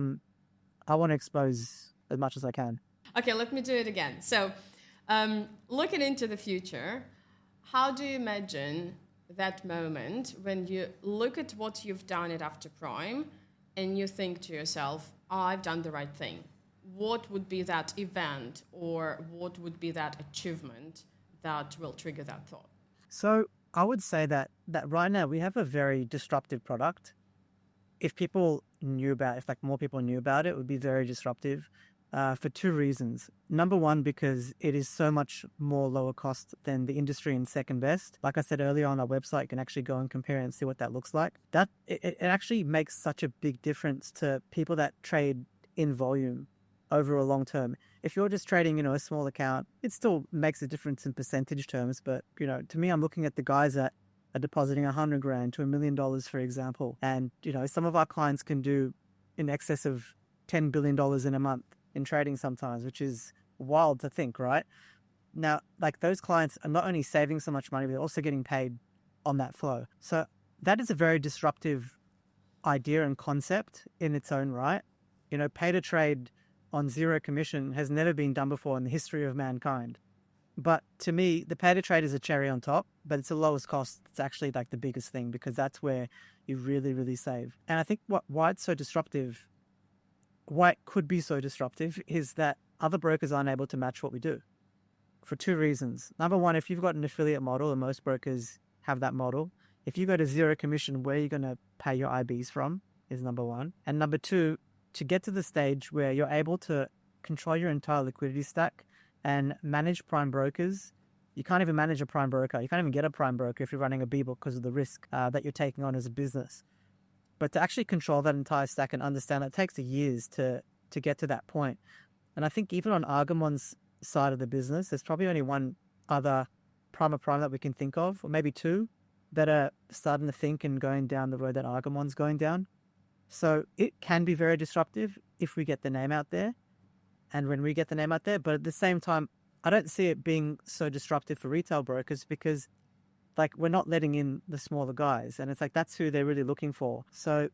want to expose as much as I can. Okay, let me do it again. So looking into the future, how do you imagine that moment when you look at what you've done at After Prime and you think to yourself, I've done the right thing? What would be that event, or what would be that achievement that will trigger that thought? So I would say that right now we have a very disruptive product. If more people knew about it, it would be very disruptive for two reasons. Number one, because it is so much more lower cost than the industry in second best. Like I said earlier, on our website, you can actually go and compare and see what that looks like. It actually makes such a big difference to people that trade in volume over a long term. If you're just trading, a small account, it still makes a difference in percentage terms. But, to me, I'm looking at the guys that are depositing $100,000 to $1 million, for example. And, some of our clients can do in excess of $10 billion in a month in trading sometimes, which is wild to think, right? Now, like, those clients are not only saving so much money, but they're also getting paid on that flow. So that is a very disruptive idea and concept in its own right. Pay to trade on zero commission has never been done before in the history of mankind. But to me, the pay to trade is a cherry on top, but it's the lowest cost. It's actually like the biggest thing, because that's where you really, really save. And I think why it's so disruptive, why it could be so disruptive, is that other brokers aren't able to match what we do for two reasons. Number one, if you've got an affiliate model, and most brokers have that model, if you go to zero commission, where are you going to pay your IBs from is number one. And number two, to get to the stage where you're able to control your entire liquidity stack and manage prime brokers. You can't even manage a prime broker. You can't even get a prime broker if you're running a B-book because of the risk that you're taking on as a business. But to actually control that entire stack and understand that takes years to get to that point. And I think even on Argamon's side of the business, there's probably only one other prime that we can think of, or maybe two, that are starting to think and going down the road that Argamon's going down. So it can be very disruptive if we get the name out there and when we get the name out there. But at the same time, I don't see it being so disruptive for retail brokers, because like, we're not letting in the smaller guys, and it's like that's who they're really looking for. So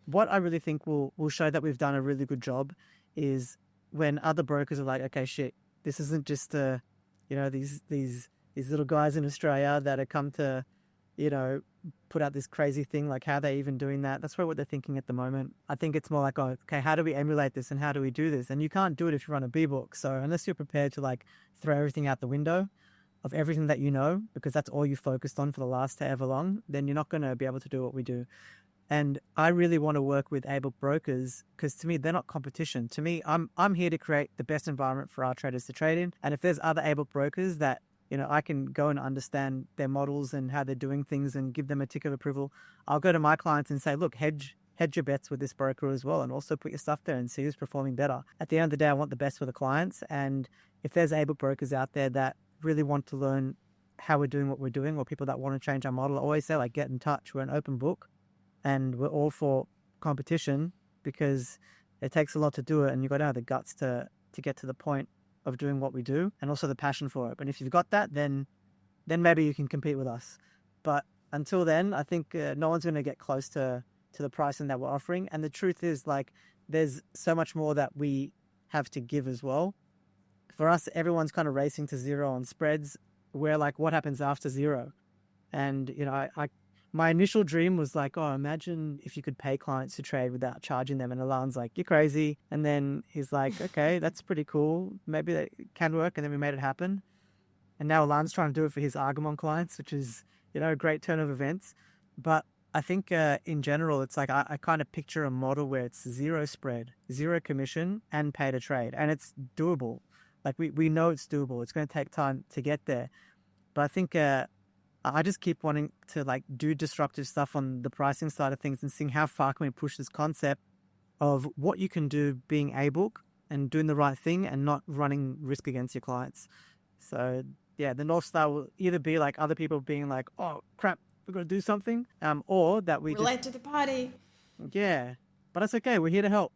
what I really think will show that we've done a really good job is when other brokers are like, okay, shit, this isn't just these little guys in Australia that have come to put out this crazy thing. Like, how are they even doing that? That's what they're thinking at the moment. I think it's more like, oh, okay, how do we emulate this and how do we do this? And you can't do it if you run a B-book. So unless you're prepared to like throw everything out the window of everything that because that's all you focused on for the last however long, then you're not going to be able to do what we do. And I really want to work with able brokers because to me, they're not competition. To me, I'm here to create the best environment for our traders to trade in. And if there's other able brokers that, I can go and understand their models and how they're doing things and give them a ticket of approval, I'll go to my clients and say, look, hedge your bets with this broker as well, and also put your stuff there and see who's performing better. At the end of the day, I want the best for the clients. And if there's able brokers out there that really want to learn how we're doing what we're doing, or people that want to change our model, I always say, like, get in touch. We're an open book and we're all for competition because it takes a lot to do it, and you've got to have the guts to get to the point of doing what we do, and also the passion for it. But if you've got that, then maybe you can compete with us. But until then, I think no one's going to get close to the pricing that we're offering. And the truth is, like, there's so much more that we have to give as well. For us, everyone's kind of racing to zero on spreads. We're like, what happens after zero? And, my initial dream was like, oh, imagine if you could pay clients to trade without charging them. And Alan's like, you're crazy. And then he's like, okay, that's pretty cool. Maybe that can work. And then we made it happen. And now Alan's trying to do it for his Argamon clients, which is, a great turn of events. But I think in general, it's like I kind of picture a model where it's zero spread, zero commission, and pay to trade. And it's doable. Like we know it's doable. It's going to take time to get there. But I think I just keep wanting to like do disruptive stuff on the pricing side of things and seeing how far can we push this concept of what you can do being able and doing the right thing and not running risk against your clients. So yeah, the North Star will either be like other people being like, oh crap, we're going to do something, or that we're late to the party. Yeah, but it's okay. We're here to help.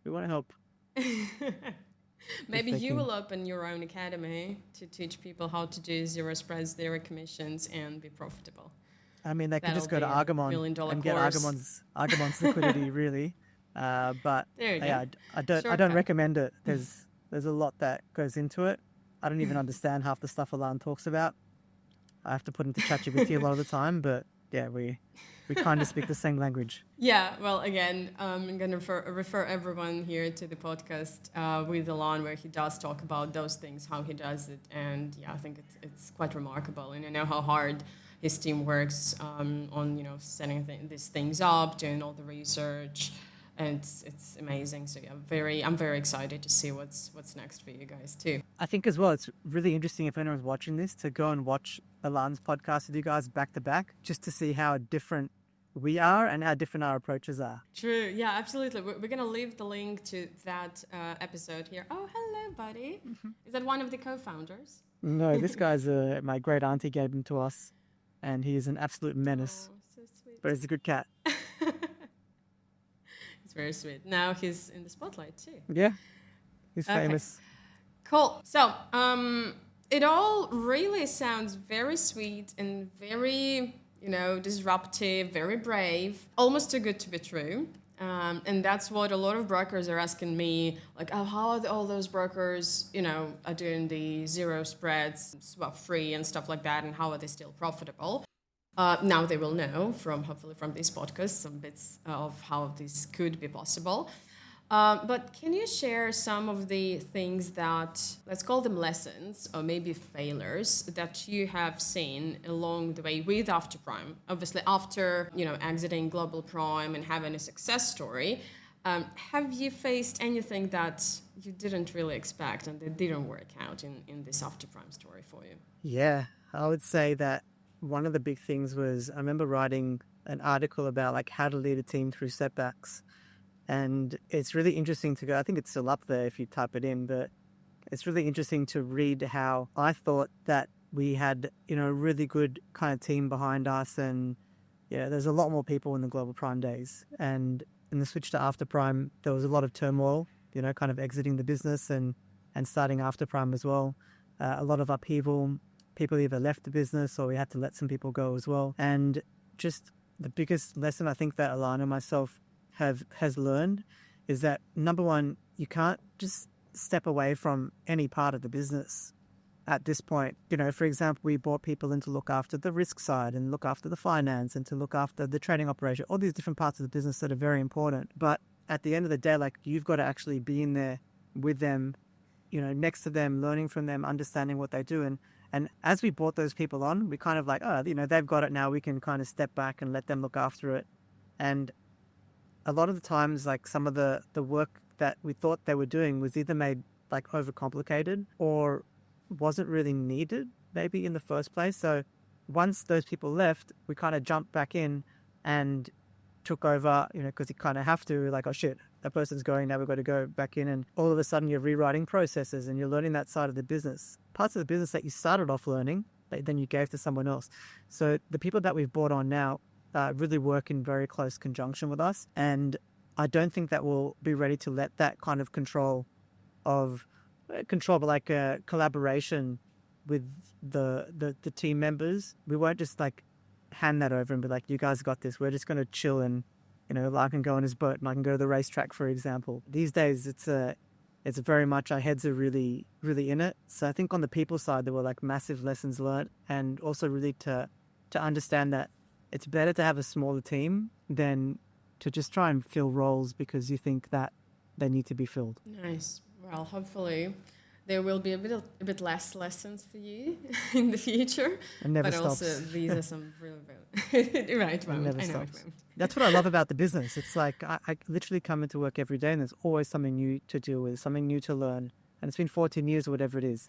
We want to help. Maybe you will open your own academy to teach people how to do zero spreads, zero commissions, and be profitable. I mean, they can just go to Argamon and get Argamon's liquidity, really. But yeah, I don't recommend it. There's a lot that goes into it. I don't even understand half the stuff Alan talks about. I have to put into ChatGPT a lot of the time, but yeah, we kind of speak the same language. Yeah, well, again, I'm going to refer everyone here to the podcast with Alan, where he does talk about those things, how he does it. And yeah, I think it's quite remarkable. And I know how hard his team works on, setting these things up, doing all the research. And it's amazing. So yeah, I'm very excited to see what's next for you guys too. I think as well, it's really interesting if anyone's watching this to go and watch Alan's podcast with you guys back to back, just to see how different we are and how different our approaches are. True. Yeah, absolutely. We're going to leave the link to that episode here. Oh, hello, buddy. Mm-hmm. Is that one of the co-founders? No, this guy's my great auntie gave him to us, and he is an absolute menace. Oh, so sweet. But he's a good cat. It's very sweet. Now he's in the spotlight too. Yeah, he's famous. Cool. So, it all really sounds very sweet and very, disruptive, very brave, almost too good to be true. And that's what a lot of brokers are asking me, like, oh, how are all those brokers, are doing the zero spreads, swap free and stuff like that, and how are they still profitable? Now they will know, hopefully from this podcast, some bits of how this could be possible. But can you share some of the things that, let's call them lessons, or maybe failures, that you have seen along the way with After Prime? Obviously, after exiting Global Prime and having a success story, have you faced anything that you didn't really expect and that didn't work out in this After Prime story for you? Yeah, I would say that one of the big things was I remember writing an article about like how to lead a team through setbacks. And it's really interesting to go, I think it's still up there if you type it in, but it's really interesting to read how I thought that we had, a really good kind of team behind us. And yeah, there's a lot more people in the Global Prime days. And in the switch to After Prime, there was a lot of turmoil, kind of exiting the business and starting After Prime as well. A lot of upheaval. People either left the business or we had to let some people go as well. And just the biggest lesson I think that Alana and myself has learned is that, number one, you can't just step away from any part of the business at this point. For example, we brought people in to look after the risk side and look after the finance and to look after the trading operation, all these different parts of the business that are very important. But at the end of the day, like, you've got to actually be in there with them, next to them, learning from them, understanding what they do. And as we brought those people on, we kind of like, they've got it now. We can kind of step back and let them look after it And a lot of the times, like some of the work that we thought they were doing was either made like overcomplicated or wasn't really needed maybe in the first place. So once those people left, we kind of jumped back in and took over, because you kind of have to, like, oh shit, that person's going, now we've got to go back in. And all of a sudden you're rewriting processes and you're learning that side of the business. Parts of the business that you started off learning, that then you gave to someone else. So the people that we've brought on now really work in very close conjunction with us. And I don't think that we'll be ready to let that kind of control, but like a collaboration with the team members. We won't just like hand that over and be like, you guys got this. We're just going to chill and, I can go on his boat and I can go to the racetrack, for example. These days, it's very much our heads are really, really in it. So I think on the people side, there were like massive lessons learned, and also really to understand that it's better to have a smaller team than to just try and fill roles because you think that they need to be filled. Nice. Well, hopefully there will be a bit less lessons for you in the future. It never but stops. Also, these are some really right moment. Never I know stops. it won't. That's what I love about the business. It's like I literally come into work every day and there's always something new to deal with, something new to learn. And it's been 14 years or whatever it is.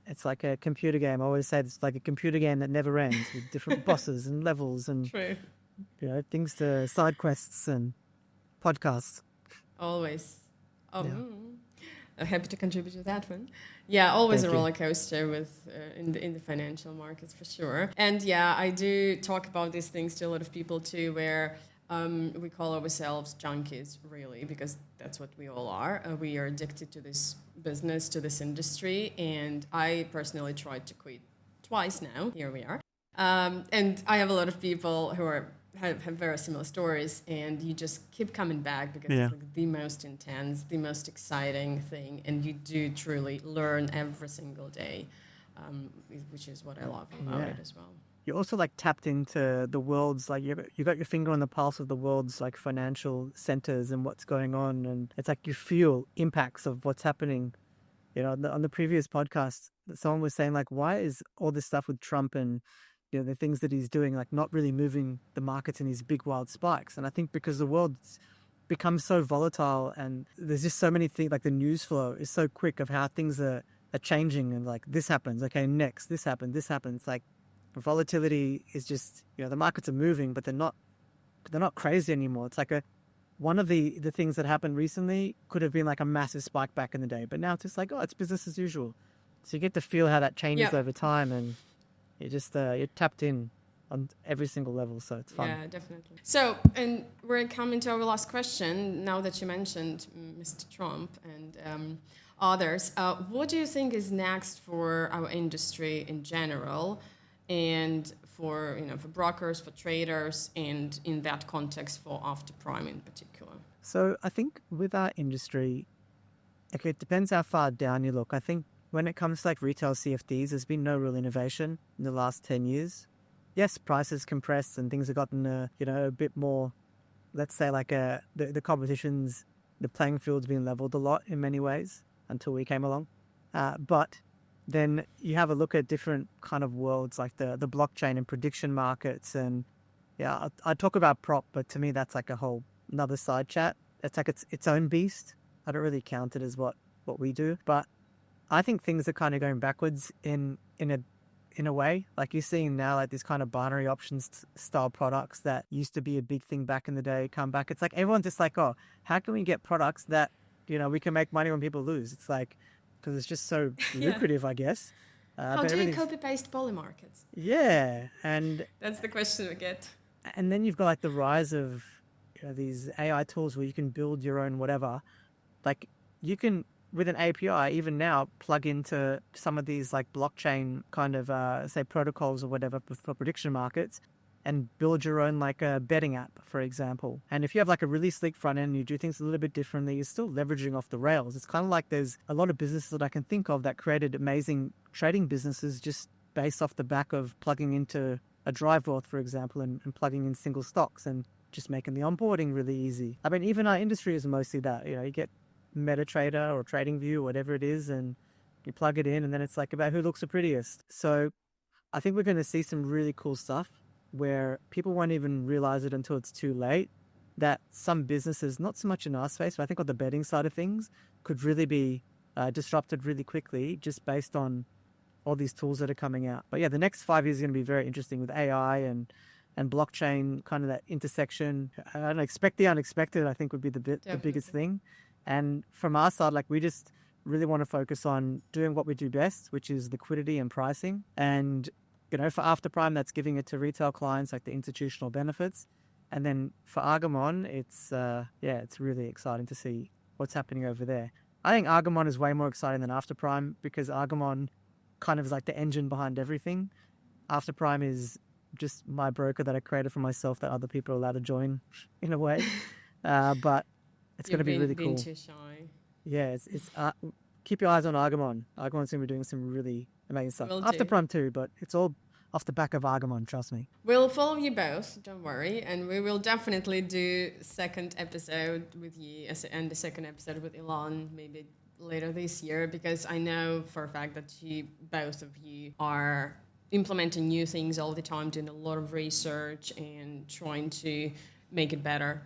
It's like a computer game. I always say it's like a computer game that never ends with different bosses and levels and True. Things to side quests and podcasts. Always. Yeah. I'm happy to contribute to that one. Yeah, always Thank a you. roller coaster with in the financial markets for sure. And yeah, I do talk about these things to a lot of people too, where we call ourselves junkies, really, because that's what we all are. We are addicted to this business, to this industry, and I personally tried to quit twice now. Here we are. And I have a lot of people who have very similar stories, and you just keep coming back because it's like the most intense, the most exciting thing, and you do truly learn every single day, which is what I love about it as well. You're also like tapped into the world's, like you got your finger on the pulse of the world's like financial centers and what's going on, and it's like you feel impacts of what's happening. On the previous podcast, someone was saying like, why is all this stuff with Trump and the things that he's doing like not really moving the markets in these big wild spikes? And I think because the world's become so volatile and there's just so many things, like the news flow is so quick of how things are changing, and like this happens, okay, next this happens. It's like volatility is just, the markets are moving, but they're not crazy anymore. It's like one of the things that happened recently could have been like a massive spike back in the day, but now it's just like, oh, it's business as usual. So you get to feel how that changes over time, and you're tapped in on every single level, so it's fun. Yeah, definitely. So, and we're coming to our last question now that you mentioned Mr. Trump and others. What do you think is next for our industry in general, and for brokers, for traders, and in that context for after prime in particular? So I think with our industry, okay, it depends how far down you look. I think when it comes to like retail CFDs, there's been no real innovation in the last 10 years. Yes, prices compressed and things have gotten a bit more, let's say like the competition's, the playing field's been leveled a lot in many ways until we came along. But then you have a look at different kind of worlds like the blockchain and prediction markets, and I talk about prop, but to me that's like a whole another side chat. It's like its own beast. I don't really count it as what we do, but I think things are kind of going backwards in a way. Like you're seeing now, like these kind of binary options style products that used to be a big thing back in the day come back. It's like everyone's just like, oh, how can we get products that we can make money when people lose? It's like, because it's just so lucrative, I guess. How do you copy-paste poly markets? Yeah, and that's the question we get. And then you've got like the rise of these AI tools where you can build your own whatever. Like you can, with an API, even now, plug into some of these like blockchain kind of, say, protocols or whatever for prediction markets, and build your own like a betting app, for example. And if you have like a really sleek front end, you do things a little bit differently, you're still leveraging off the rails. It's kind of like there's a lot of businesses that I can think of that created amazing trading businesses just based off the back of plugging into a drive wealth, for example, and plugging in single stocks and just making the onboarding really easy. I mean, even our industry is mostly that. You get MetaTrader or TradingView, whatever it is, and you plug it in, and then it's like about who looks the prettiest. So I think we're going to see some really cool stuff where people won't even realize it until it's too late, that some businesses, not so much in our space, but I think on the betting side of things, could really be disrupted really quickly just based on all these tools that are coming out. But yeah, the next 5 years is going to be very interesting with AI and blockchain, kind of that intersection. I don't know, expect the unexpected, I think, would be the biggest thing. And from our side, like, we just really want to focus on doing what we do best, which is liquidity and pricing. And, you know, for After Prime, that's giving it to retail clients, like the institutional benefits. And then for Argamon, it's really exciting to see what's happening over there. I think Argamon is way more exciting than After Prime because Argamon kind of is like the engine behind everything. After Prime is just my broker that I created for myself that other people are allowed to join in a way. But it's going to be really cool. Too shy. Yeah, it's keep your eyes on Argamon. Argamon's going to be doing some really amazing stuff. After Prime too, but it's all off the back of Argamon, trust me. We'll follow you both, don't worry, and we will definitely do second episode with you and the second episode with Elon maybe later this year, because I know for a fact that both of you are implementing new things all the time, doing a lot of research and trying to make it better,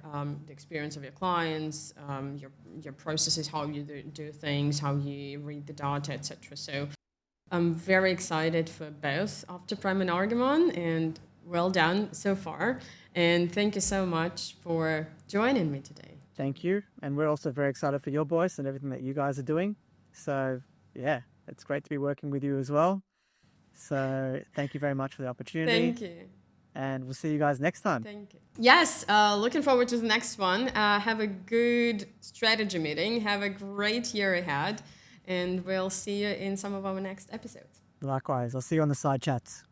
the experience of your clients, your processes, how you do things, how you read the data, etc. So I'm very excited for both After Prime and Argamon, and well done so far. And thank you so much for joining me today. Thank you. And we're also very excited for Your Bourse and everything that you guys are doing. So, yeah, it's great to be working with you as well. So thank you very much for the opportunity. Thank you. And we'll see you guys next time. Thank you. Yes, looking forward to the next one. Have a good strategy meeting. Have a great year ahead. And we'll see you in some of our next episodes. Likewise. I'll see you on the side chats.